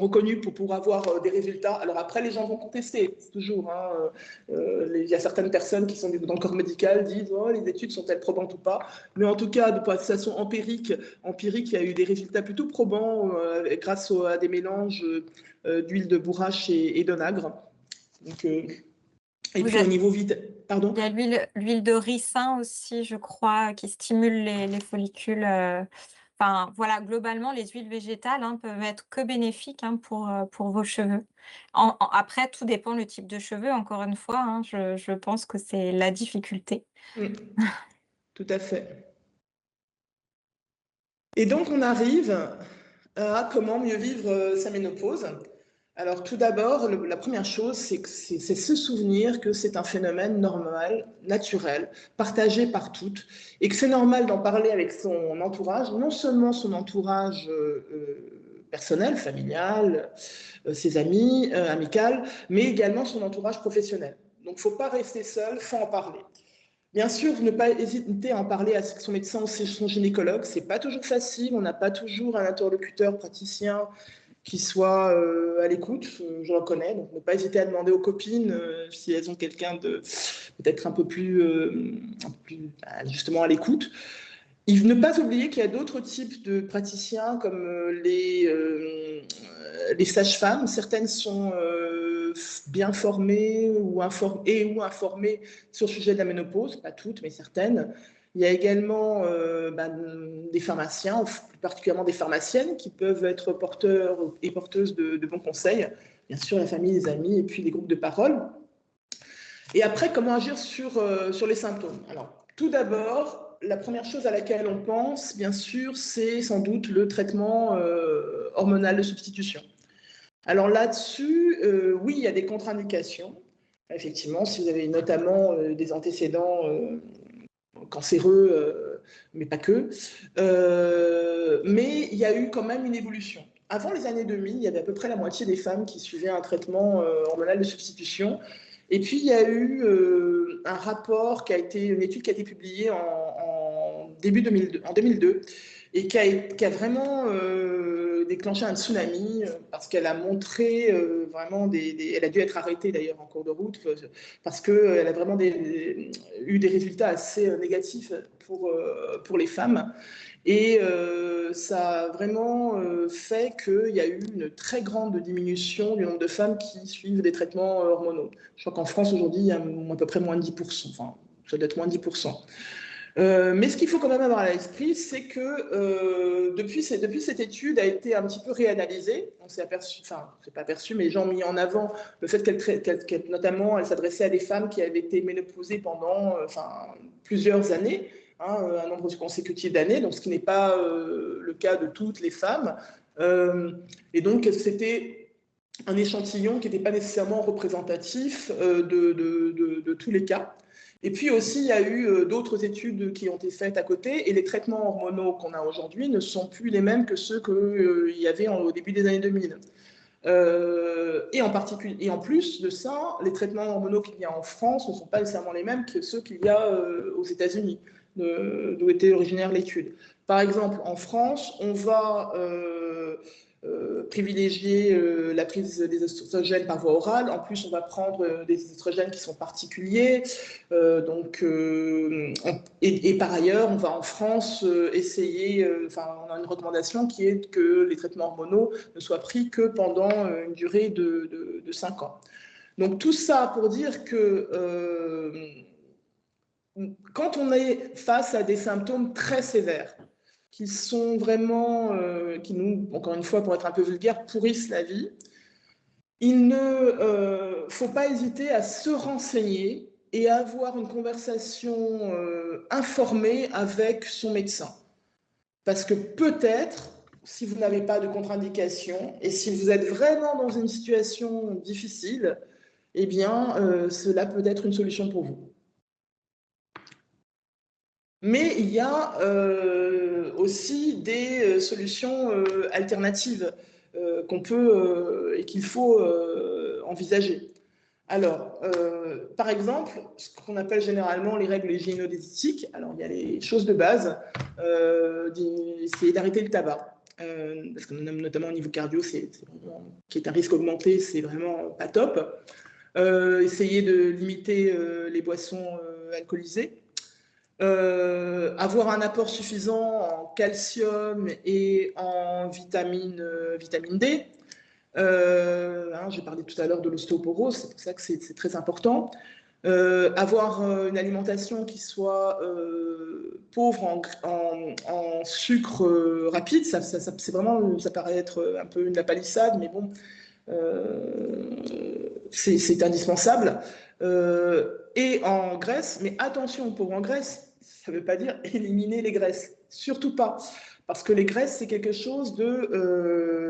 reconnus pour avoir des résultats. Alors après, les gens vont contester, toujours. Hein, il y a certaines personnes qui sont dans le corps médical disent oh, les études sont-elles probantes ou pas. Mais en tout cas, de façon empirique, il y a eu des résultats plutôt probants grâce à des mélanges d'huile de bourrache et d'onagre. Donc, et Vous puis au avez, niveau pardon. il y a l'huile de ricin aussi, je crois, qui stimule les follicules. Enfin, voilà, globalement, les huiles végétales peuvent être que bénéfiques pour vos cheveux. Après, tout dépend le type de cheveux, encore une fois. Je pense que c'est la difficulté. Tout à fait. Et donc, on arrive à comment mieux vivre sa ménopause. Alors, tout d'abord, la première chose, c'est se souvenir que c'est un phénomène normal, naturel, partagé par toutes, et que c'est normal d'en parler avec son entourage, non seulement son entourage personnel, familial, ses amis, amical, mais également son entourage professionnel. Donc, il ne faut pas rester seul, il faut en parler. Bien sûr, ne pas hésiter à en parler à son médecin ou son gynécologue. C'est pas toujours facile. On n'a pas toujours un interlocuteur praticien qui soit à l'écoute. Je le reconnais. Donc, ne pas hésiter à demander aux copines si elles ont quelqu'un de peut-être un peu plus, justement à l'écoute. Ne pas oublier qu'il y a d'autres types de praticiens comme les sages-femmes. Certaines sont bien formées ou informées sur le sujet de la ménopause, pas toutes, mais certaines. Il y a également des pharmaciens, plus particulièrement des pharmaciennes, qui peuvent être porteurs et porteuses de bons conseils. Bien sûr, la famille, les amis et puis les groupes de parole. Et après, comment agir sur les symptômes? Alors, tout d'abord, la première chose à laquelle on pense, bien sûr, c'est sans doute le traitement hormonal de substitution. Alors là-dessus, oui, il y a des contre-indications. Effectivement, si vous avez notamment des antécédents cancéreux, mais pas que. Mais il y a eu quand même une évolution. Avant les années 2000, il y avait à peu près la moitié des femmes qui suivaient un traitement hormonal de substitution. Et puis, il y a eu un rapport une étude qui a été publiée en 2002 et qui a vraiment déclenché un tsunami parce qu'elle a montré vraiment elle a dû être arrêtée d'ailleurs en cours de route parce qu'elle a vraiment eu des résultats assez négatifs pour les femmes. Et ça a vraiment fait qu'il y a eu une très grande diminution du nombre de femmes qui suivent des traitements hormonaux. Je crois qu'en France, aujourd'hui, il y a à peu près moins de 10%. Enfin, ça doit être moins de 10%. Mais ce qu'il faut quand même avoir à l'esprit, c'est que depuis cette étude a été un petit peu réanalysée. On s'est aperçu, enfin, c'est pas aperçu, mais les gens ont mis en avant le fait notamment, elle s'adressait à des femmes qui avaient été ménopausées pendant plusieurs années, hein, un nombre consécutif d'années, donc ce qui n'est pas le cas de toutes les femmes. Et donc, c'était un échantillon qui n'était pas nécessairement représentatif de tous les cas. Et puis aussi, il y a eu d'autres études qui ont été faites à côté, et les traitements hormonaux qu'on a aujourd'hui ne sont plus les mêmes que ceux qu'il y avait au début des années 2000. Et en plus de ça, les traitements hormonaux qu'il y a en France ne sont pas nécessairement les mêmes que ceux qu'il y a aux États-Unis, d'où était originaire l'étude. Par exemple, en France, on va privilégier la prise des oestrogènes par voie orale. En plus, on va prendre des oestrogènes qui sont particuliers. Et par ailleurs, on va en France essayer, on a une recommandation qui est que les traitements hormonaux ne soient pris que pendant une durée de 5 ans. Donc tout ça pour dire que quand on est face à des symptômes très sévères, qui sont vraiment, qui nous, encore une fois, pour être un peu vulgaire, pourrissent la vie, il ne faut pas hésiter à se renseigner et à avoir une conversation informée avec son médecin. Parce que peut-être, si vous n'avez pas de contre-indication et si vous êtes vraiment dans une situation difficile, eh bien, cela peut être une solution pour vous. Mais il y a aussi des solutions alternatives qu'on peut et qu'il faut envisager. Alors, par exemple, ce qu'on appelle généralement les règles hygiéno-diététiques, alors il y a les choses de base, c'est d'arrêter le tabac. parce que notamment au niveau cardio, qui est un risque augmenté, c'est vraiment pas top. Essayer de limiter les boissons alcoolisées. Avoir un apport suffisant en calcium et en vitamine D. J'ai parlé tout à l'heure de l'ostéoporose, c'est pour ça que c'est très important. Avoir une alimentation qui soit pauvre en sucre rapide, c'est vraiment, ça paraît être un peu une lapalissade, mais bon, c'est indispensable. Et en graisse, mais attention, pauvre en graisse, ça ne veut pas dire éliminer les graisses, surtout pas. Parce que les graisses, c'est quelque chose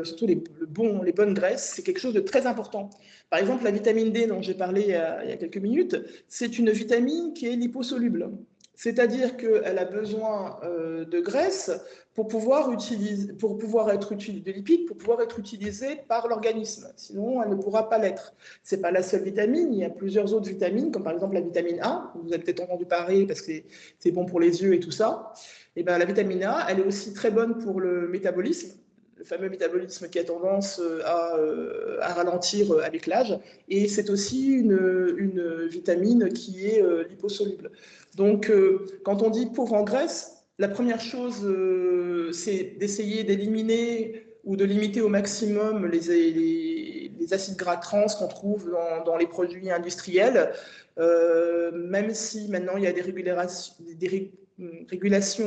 surtout les bonnes graisses, c'est quelque chose de très important. Par exemple, la vitamine D dont j'ai parlé il y a quelques minutes, c'est une vitamine qui est liposoluble. C'est-à-dire qu'elle a besoin de graisse pour pouvoir être utilisée, de lipides pour pouvoir être utilisée par l'organisme. Sinon, elle ne pourra pas l'être. Ce n'est pas la seule vitamine, il y a plusieurs autres vitamines, comme par exemple la vitamine A, vous avez peut-être entendu parler parce que c'est bon pour les yeux et tout ça. Et bien, la vitamine A, elle est aussi très bonne pour le métabolisme, le fameux métabolisme qui a tendance à ralentir avec l'âge. Et c'est aussi une vitamine qui est liposoluble. Donc, quand on dit pauvre en graisse, la première chose, c'est d'essayer d'éliminer ou de limiter au maximum les acides gras trans qu'on trouve dans les produits industriels, même si maintenant il y a des régulations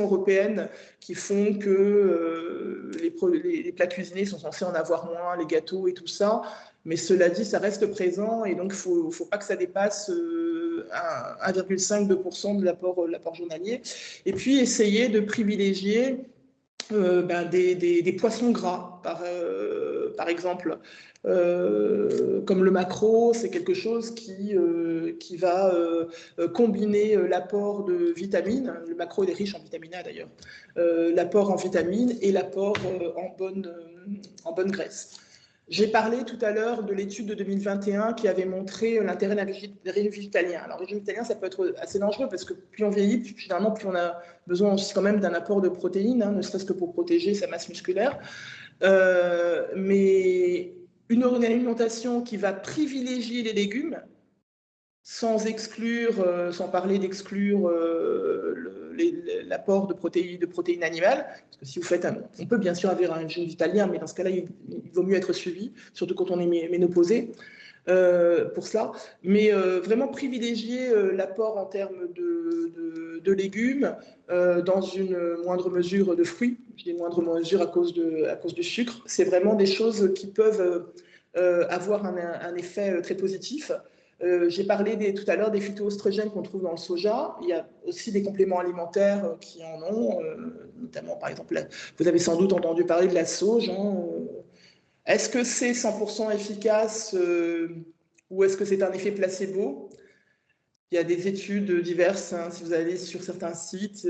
européennes qui font que les plats cuisinés sont censés en avoir moins, les gâteaux et tout ça. Mais cela dit, ça reste présent et donc il ne faut pas que ça dépasse 1,5-2% de l'apport journalier. Et puis essayer de privilégier des poissons gras, par exemple. Comme le maquereau, c'est quelque chose qui va combiner l'apport de vitamines. Le maquereau est riche en vitamine A d'ailleurs. L'apport en vitamines et l'apport en bonne graisse. J'ai parlé tout à l'heure de l'étude de 2021 qui avait montré l'intérêt d'un régime végétalien. Alors, le régime végétalien, ça peut être assez dangereux parce que plus on vieillit, généralement, plus on a besoin aussi quand même d'un apport de protéines, ne serait-ce que pour protéger sa masse musculaire. Mais une alimentation qui va privilégier les légumes, sans parler d'exclure l'apport de protéines animales. Parce que si vous faites on peut bien sûr avoir un régime végétalien, mais dans ce cas-là, il vaut mieux être suivi, surtout quand on est ménopausé, pour cela. Mais vraiment privilégier l'apport en termes de légumes, dans une moindre mesure de fruits. Je dis moindre mesure à cause du sucre. C'est vraiment des choses qui peuvent avoir un effet très positif. J'ai parlé tout à l'heure des phytoestrogènes qu'on trouve dans le soja. Il y a aussi des compléments alimentaires qui en ont, notamment par exemple, vous avez sans doute entendu parler de la sauge. Est-ce que c'est 100% efficace ou est-ce que c'est un effet placebo? Il y a des études diverses, si vous allez sur certains sites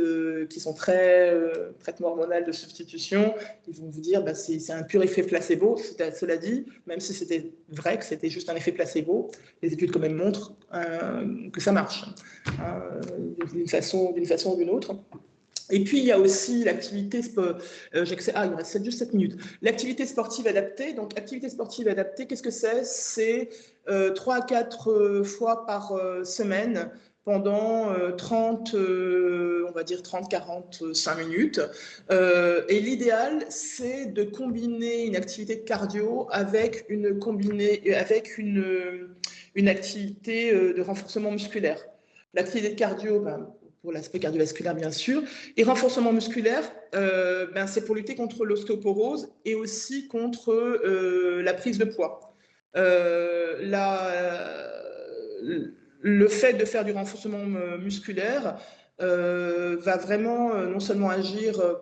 qui sont très traitement hormonal de substitution, ils vont vous dire c'est un pur effet placebo. Cela dit, même si c'était vrai que c'était juste un effet placebo, les études quand même montrent que ça marche, d'une façon ou d'une autre. Et puis, il y a aussi l'activité, il me reste juste 7 minutes. L'activité sportive adaptée. Donc, activité sportive adaptée, qu'est-ce que c'est? C'est 3 à 4 fois par semaine pendant 30, on va dire 30-45 minutes. Et l'idéal, c'est de combiner une activité de cardio avec une activité de renforcement musculaire. L'activité de cardio, pour l'aspect cardiovasculaire bien sûr, et renforcement musculaire, c'est pour lutter contre l'ostéoporose et aussi contre la prise de poids. Le fait de faire du renforcement musculaire va vraiment non seulement agir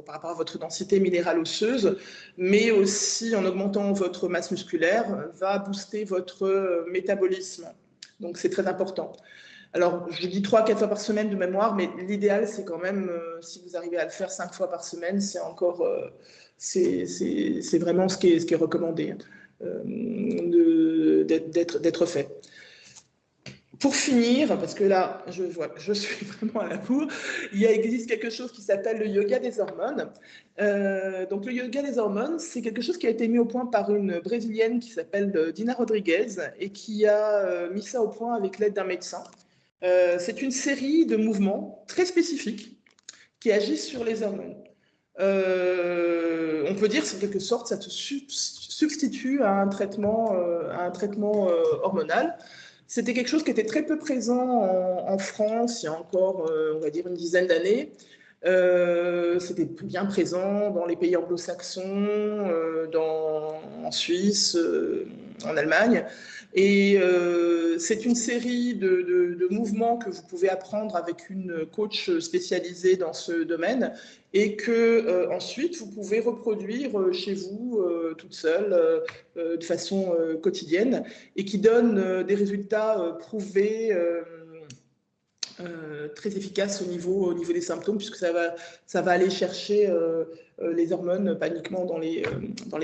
par rapport à votre densité minérale osseuse, mais aussi en augmentant votre masse musculaire, va booster votre métabolisme. Donc c'est très important. Alors, je dis 3 à 4 fois par semaine de mémoire, mais l'idéal, c'est quand même, si vous arrivez à le faire 5 fois par semaine, c'est encore, c'est vraiment ce qui est recommandé d'être fait. Pour finir, parce que là, je vois que je suis vraiment à la bourre, existe quelque chose qui s'appelle le yoga des hormones. Donc, le yoga des hormones, c'est quelque chose qui a été mis au point par une Brésilienne qui s'appelle Dina Rodriguez et qui a mis ça au point avec l'aide d'un médecin. C'est une série de mouvements très spécifiques qui agissent sur les hormones. On peut dire, c'est en quelque sorte, ça te substitue à un traitement hormonal. C'était quelque chose qui était très peu présent en France il y a encore, on va dire, une dizaine d'années. C'était bien présent dans les pays anglo-saxons, en Suisse, en Allemagne. Et c'est une série de mouvements que vous pouvez apprendre avec une coach spécialisée dans ce domaine et que ensuite vous pouvez reproduire chez vous toute seule de façon quotidienne et qui donne des résultats prouvés très efficaces au niveau des symptômes, puisque ça va aller chercher les hormones, pas uniquement dans les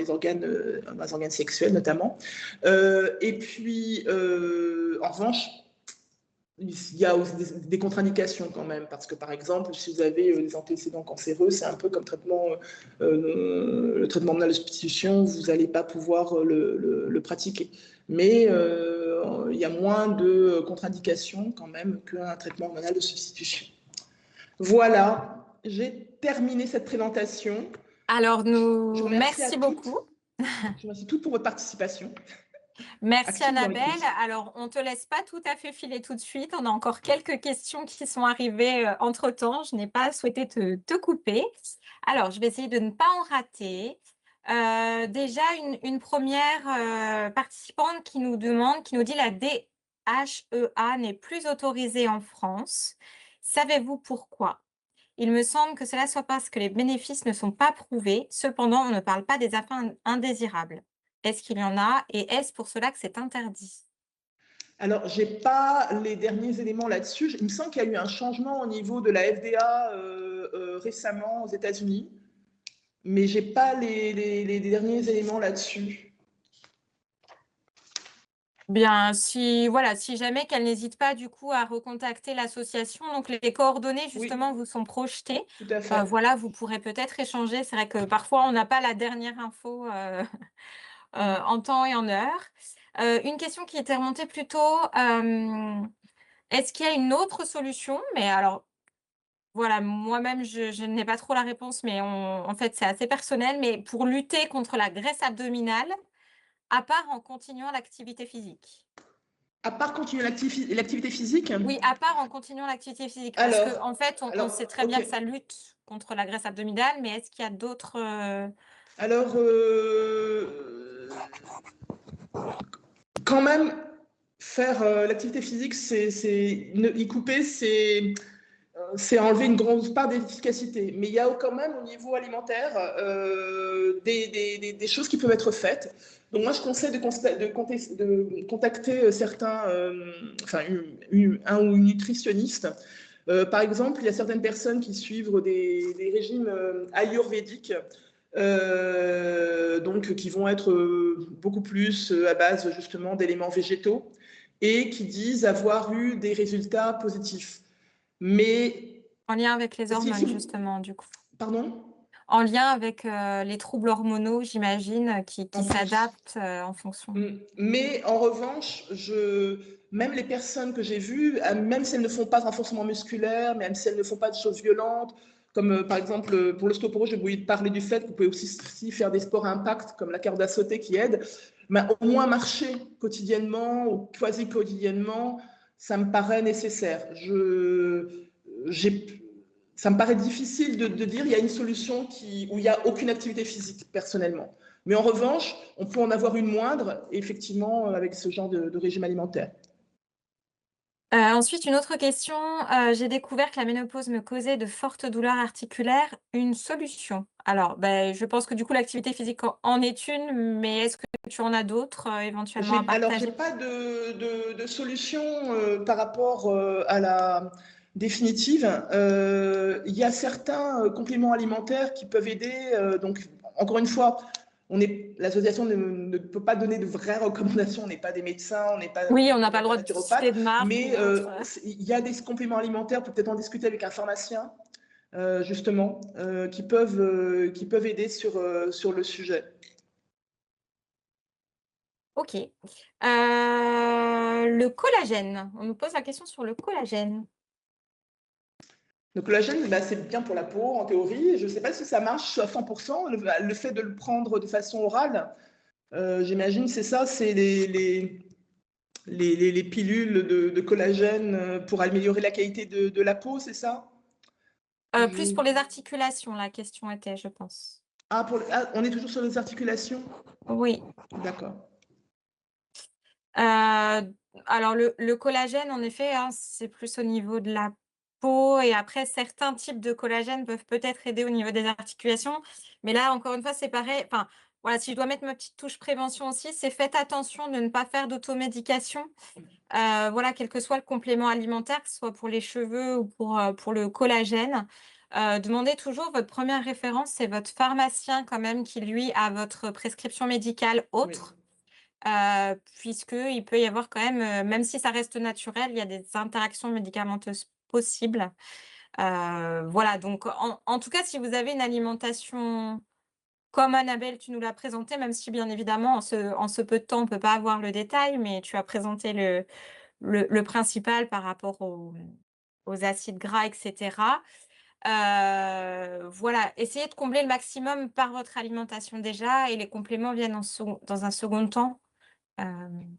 organes sexuels notamment. Et puis, en revanche, il y a aussi des contre-indications quand même, parce que par exemple, si vous avez des antécédents cancéreux, c'est un peu comme le traitement de la substitution, vous n'allez pas pouvoir le pratiquer. Mais il y a moins de contre-indications quand même qu'un traitement hormonal de substitution. Voilà, j'ai terminé cette présentation. Alors, Je vous remercie à merci toutes. beaucoup. Je vous remercie toutes pour votre participation Merci active dans le Annabelle. quiz. Alors, on ne te laisse pas tout à fait filer tout de suite. On a encore quelques questions qui sont arrivées entre-temps. Je n'ai pas souhaité te couper. Alors, je vais essayer de ne pas en rater. Déjà, une première participante qui nous demande, qui nous dit la DHEA n'est plus autorisée en France. Savez-vous pourquoi? Il me semble que cela soit parce que les bénéfices ne sont pas prouvés. Cependant, on ne parle pas des effets indésirables. Est-ce qu'il y en a et est-ce pour cela que c'est interdit? Alors, je n'ai pas les derniers éléments là-dessus. Il me semble qu'il y a eu un changement au niveau de la FDA récemment aux États-Unis, mais je n'ai pas les derniers éléments là-dessus. Bien, voilà, si jamais qu'elle n'hésite pas du coup à recontacter l'association, donc les coordonnées Oui, justement vous sont projetées. tout à fait. Voilà, vous pourrez peut-être échanger. C'est vrai que parfois on n'a pas la dernière info en temps et en heure. Une question qui était remontée plus tôt, est-ce qu'il y a une autre solution? Mais alors, voilà, moi-même, je n'ai pas trop la réponse, mais en fait, c'est assez personnel. Mais pour lutter contre la graisse abdominale, à part en continuant l'activité physique. À part continuer l'activité physique, Oui, à part en continuant l'activité physique, parce alors, qu'en fait, on sait très bien ok. que ça lutte contre la graisse abdominale, mais est-ce qu'il y a d'autres Alors, quand même, faire l'activité physique, y couper, c'est enlever une grande part d'efficacité. Mais il y a quand même au niveau alimentaire des choses qui peuvent être faites. Donc moi, je conseille de contacter certains, enfin un ou une nutritionniste. Par exemple, il y a certaines personnes qui suivent des régimes ayurvédiques, donc qui vont être beaucoup plus à base justement d'éléments végétaux et qui disent avoir eu des résultats positifs. Mais en lien avec les s'il hormones, faut... justement, du coup? Pardon? En lien avec les troubles hormonaux, j'imagine, qui En plus. s'adaptent en fonction. Mais en revanche, même les personnes que j'ai vues, même si elles ne font pas de renforcement musculaire, même si elles ne font pas de choses violentes, comme par exemple pour l'ostéoporose, je voulais parler du fait que vous pouvez aussi faire des sports à impact, comme la corde à sauter qui aide, mais au moins marcher quotidiennement ou quasi quotidiennement, ça me paraît nécessaire. Ça me paraît difficile de dire il y a une solution où il n'y a aucune activité physique, personnellement. Mais en revanche, on peut en avoir une moindre, effectivement, avec ce genre de régime alimentaire. Ensuite, une autre question, j'ai découvert que la ménopause me causait de fortes douleurs articulaires. Une solution? Alors, beh, je pense que du coup l'activité physique en est une, mais est-ce que tu en as d'autres, éventuellement à Alors, je partager? n'ai pas de solution par rapport à la définitive. Il y a certains compléments alimentaires qui peuvent aider. Donc, encore une fois, l'association ne peut pas donner de vraies recommandations, on n'est pas des médecins, on n'est pas Oui, on n'a pas le droit de naturopathes, citer de marque mais ou autre. il y a des compléments alimentaires, peut-être en discuter avec un pharmacien, justement, qui peuvent aider sur le sujet. OK. Le collagène, on nous pose la question sur le collagène. Le collagène, bah, c'est bien pour la peau, en théorie. Je ne sais pas si ça marche à 100%, le fait de le prendre de façon orale. J'imagine, c'est ça, c'est les pilules de collagène pour améliorer la qualité de la peau, c'est ça? Plus Je- pour les articulations, la question était, je pense. Ah, on est toujours sur les articulations? Oui. D'accord. Alors le collagène, en effet, hein, c'est plus au niveau de la peau et après certains types de collagène peuvent peut-être aider au niveau des articulations. Mais là, encore une fois, c'est pareil. Enfin, voilà, si je dois mettre ma petite touche prévention aussi, c'est faites attention de ne pas faire d'automédication. Voilà, quel que soit le complément alimentaire, que ce soit pour les cheveux ou pour le collagène. Demandez toujours votre première référence, c'est votre pharmacien quand même qui lui a votre prescription médicale Oui. autre. Puisqu'il peut y avoir quand même, même si ça reste naturel, il y a des interactions médicamenteuses possibles. Voilà, donc en tout cas, si vous avez une alimentation comme Annabelle, tu nous l'as présenté, même si bien évidemment en ce peu de temps, on ne peut pas avoir le détail, mais tu as présenté le principal par rapport aux acides gras et cetera. Voilà, essayez de combler le maximum par votre alimentation déjà et les compléments viennent dans un second temps. Hem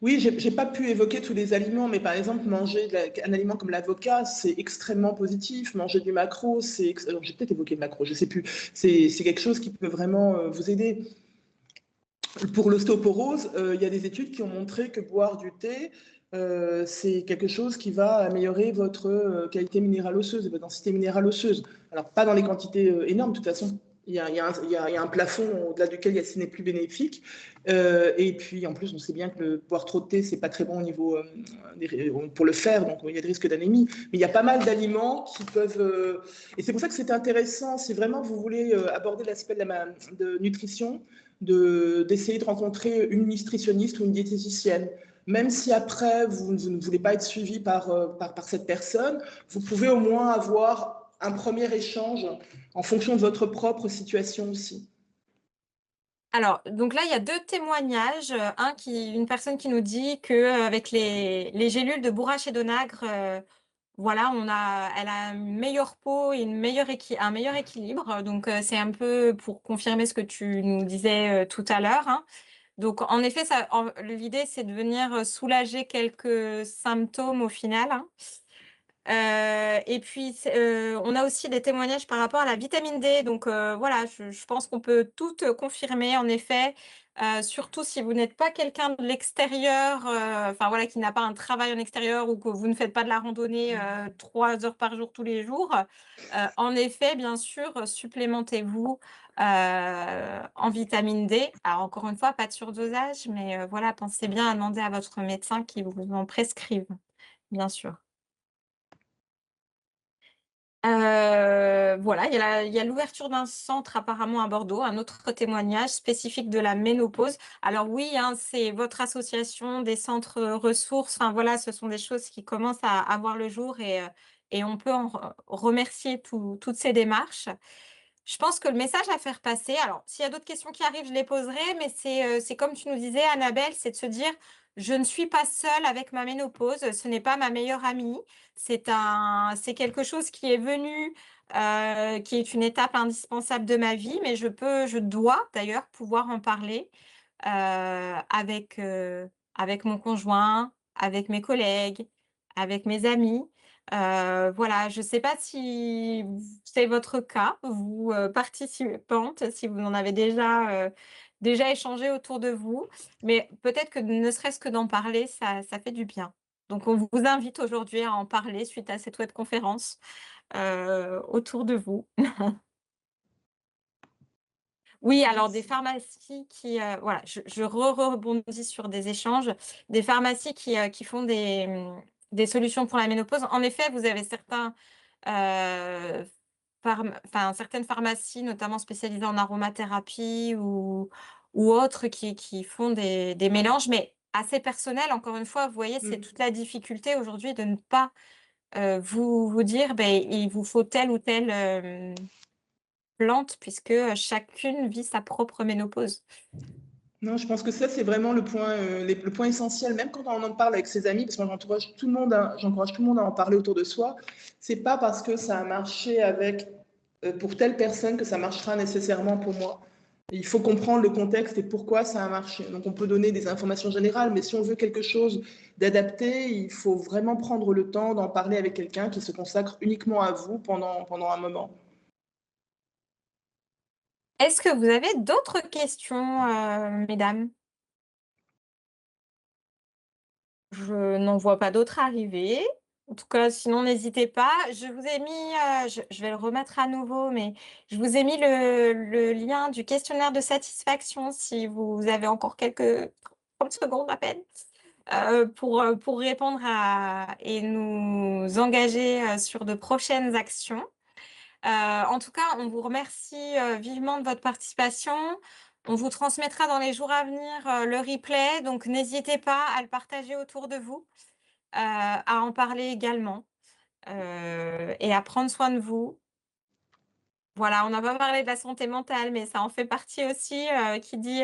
Oui, j'ai pas pu évoquer tous les aliments, mais par exemple, un aliment comme l'avocat, c'est extrêmement positif. Manger du maquereau, alors j'ai peut-être évoqué le maquereau, je sais plus. C'est quelque chose qui peut vraiment vous aider. Pour l'ostéoporose, il y a des études qui ont montré que boire du thé, c'est quelque chose qui va améliorer votre qualité minérale osseuse et votre densité minérale osseuse. Alors, pas dans les quantités énormes, de toute façon. Il y a un plafond au-delà duquel ce n'est plus bénéfique. Et puis, en plus, on sait bien que boire trop de thé, c'est pas très bon au niveau pour le fer, donc il y a des risques d'anémie. Mais il y a pas mal d'aliments qui peuvent. Et c'est pour ça que c'est intéressant, si vraiment vous voulez aborder l'aspect de nutrition, d'essayer de rencontrer une nutritionniste ou une diététicienne. Même si après, vous ne voulez pas être suivi par cette personne, vous pouvez au moins avoir un premier échange en fonction de votre propre situation aussi. Alors, donc là, il y a 2 témoignages, une personne qui nous dit que, avec les gélules de bourrache et d'onagre, voilà, elle a une meilleure peau et un meilleur équilibre, donc c'est un peu pour confirmer ce que tu nous disais, tout à l'heure, hein. Donc en effet, l'idée, c'est de venir, soulager quelques symptômes au final, hein. Et puis on a aussi des témoignages par rapport à la vitamine D, donc voilà, je pense qu'on peut toutes, confirmer en effet, surtout si vous n'êtes pas quelqu'un de l'extérieur, enfin voilà, qui n'a pas un travail en extérieur ou que vous ne faites pas de la randonnée, 3 heures par jour tous les jours. En effet, bien sûr, supplémentez-vous, en vitamine D. Alors encore une fois, pas de surdosage, mais voilà, pensez bien à demander à votre médecin qui vous en prescrive, bien sûr. Voilà, il y a l'ouverture d'un centre apparemment à Bordeaux, un autre témoignage spécifique de la ménopause. Alors oui, hein, c'est votre association, des centres, ressources, enfin voilà, ce sont des choses qui commencent à voir le jour et on peut remercier toutes ces démarches. Je pense que le message à faire passer, alors s'il y a d'autres questions qui arrivent, je les poserai, mais c'est comme tu nous disais Annabelle, c'est de se dire: «Je ne suis pas seule avec ma ménopause, ce n'est pas ma meilleure amie, c'est quelque chose qui est venu, qui est une étape indispensable de ma vie, mais je dois d'ailleurs pouvoir en parler, avec mon conjoint, avec mes collègues, avec mes amis». Voilà, je ne sais pas si c'est votre cas, vous, participantes, si vous en avez déjà échangé autour de vous, mais peut-être que ne serait-ce que d'en parler, ça fait du bien. Donc on vous invite aujourd'hui à en parler suite à cette webconférence, autour de vous. Oui, alors des Merci. pharmacies qui, voilà, je rebondis sur des échanges, des pharmacies qui font des solutions pour la ménopause. En effet, vous avez certains, heu certaines pharmacies, notamment spécialisées en aromathérapie ou autres qui font des mélanges, mais assez personnels. Encore une fois, vous voyez, c'est Mmh. toute la difficulté aujourd'hui de ne pas, vous dire: «Beh, il vous faut telle ou telle, plante», puisque, chacune vit sa propre ménopause. Non, je pense que ça, c'est vraiment le point essentiel, même quand on en parle avec ses amis, parce que moi, j'encourage tout le monde à en parler autour de soi. C'est pas parce que ça a marché pour telle personne que ça marchera nécessairement pour moi. Il faut comprendre le contexte et pourquoi ça a marché. Donc, on peut donner des informations générales, mais si on veut quelque chose d'adapté, il faut vraiment prendre le temps d'en parler avec quelqu'un qui se consacre uniquement à vous pendant un moment. Est-ce que vous avez d'autres questions, mesdames? Je n'en vois pas d'autres arriver. En tout cas, sinon n'hésitez pas. Je vous ai mis, je vais le remettre à nouveau, mais je vous ai mis le lien du questionnaire de satisfaction si vous avez encore quelques 30 secondes à peine, pour répondre à et nous engager, sur de prochaines actions. En tout cas, on vous remercie, vivement de votre participation. On vous transmettra dans les jours à venir, le replay, donc n'hésitez pas à le partager autour de vous, à en parler également, et à prendre soin de vous. Voilà, on n'a pas parlé de la santé mentale, mais ça en fait partie aussi, qui dit,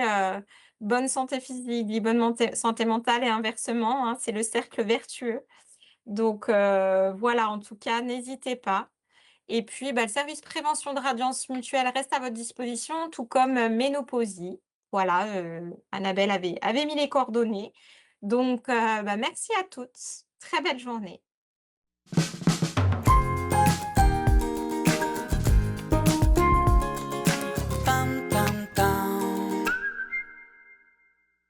bonne santé physique dit bonne santé mentale et inversement, hein, c'est le cercle vertueux. Donc voilà, en tout cas, n'hésitez pas. Et puis, bah, le service prévention de Radiance Mutuelle reste à votre disposition, tout comme, Ménopausie. Voilà, Annabelle avait mis les coordonnées. Donc, bah, merci à toutes. Très belle journée.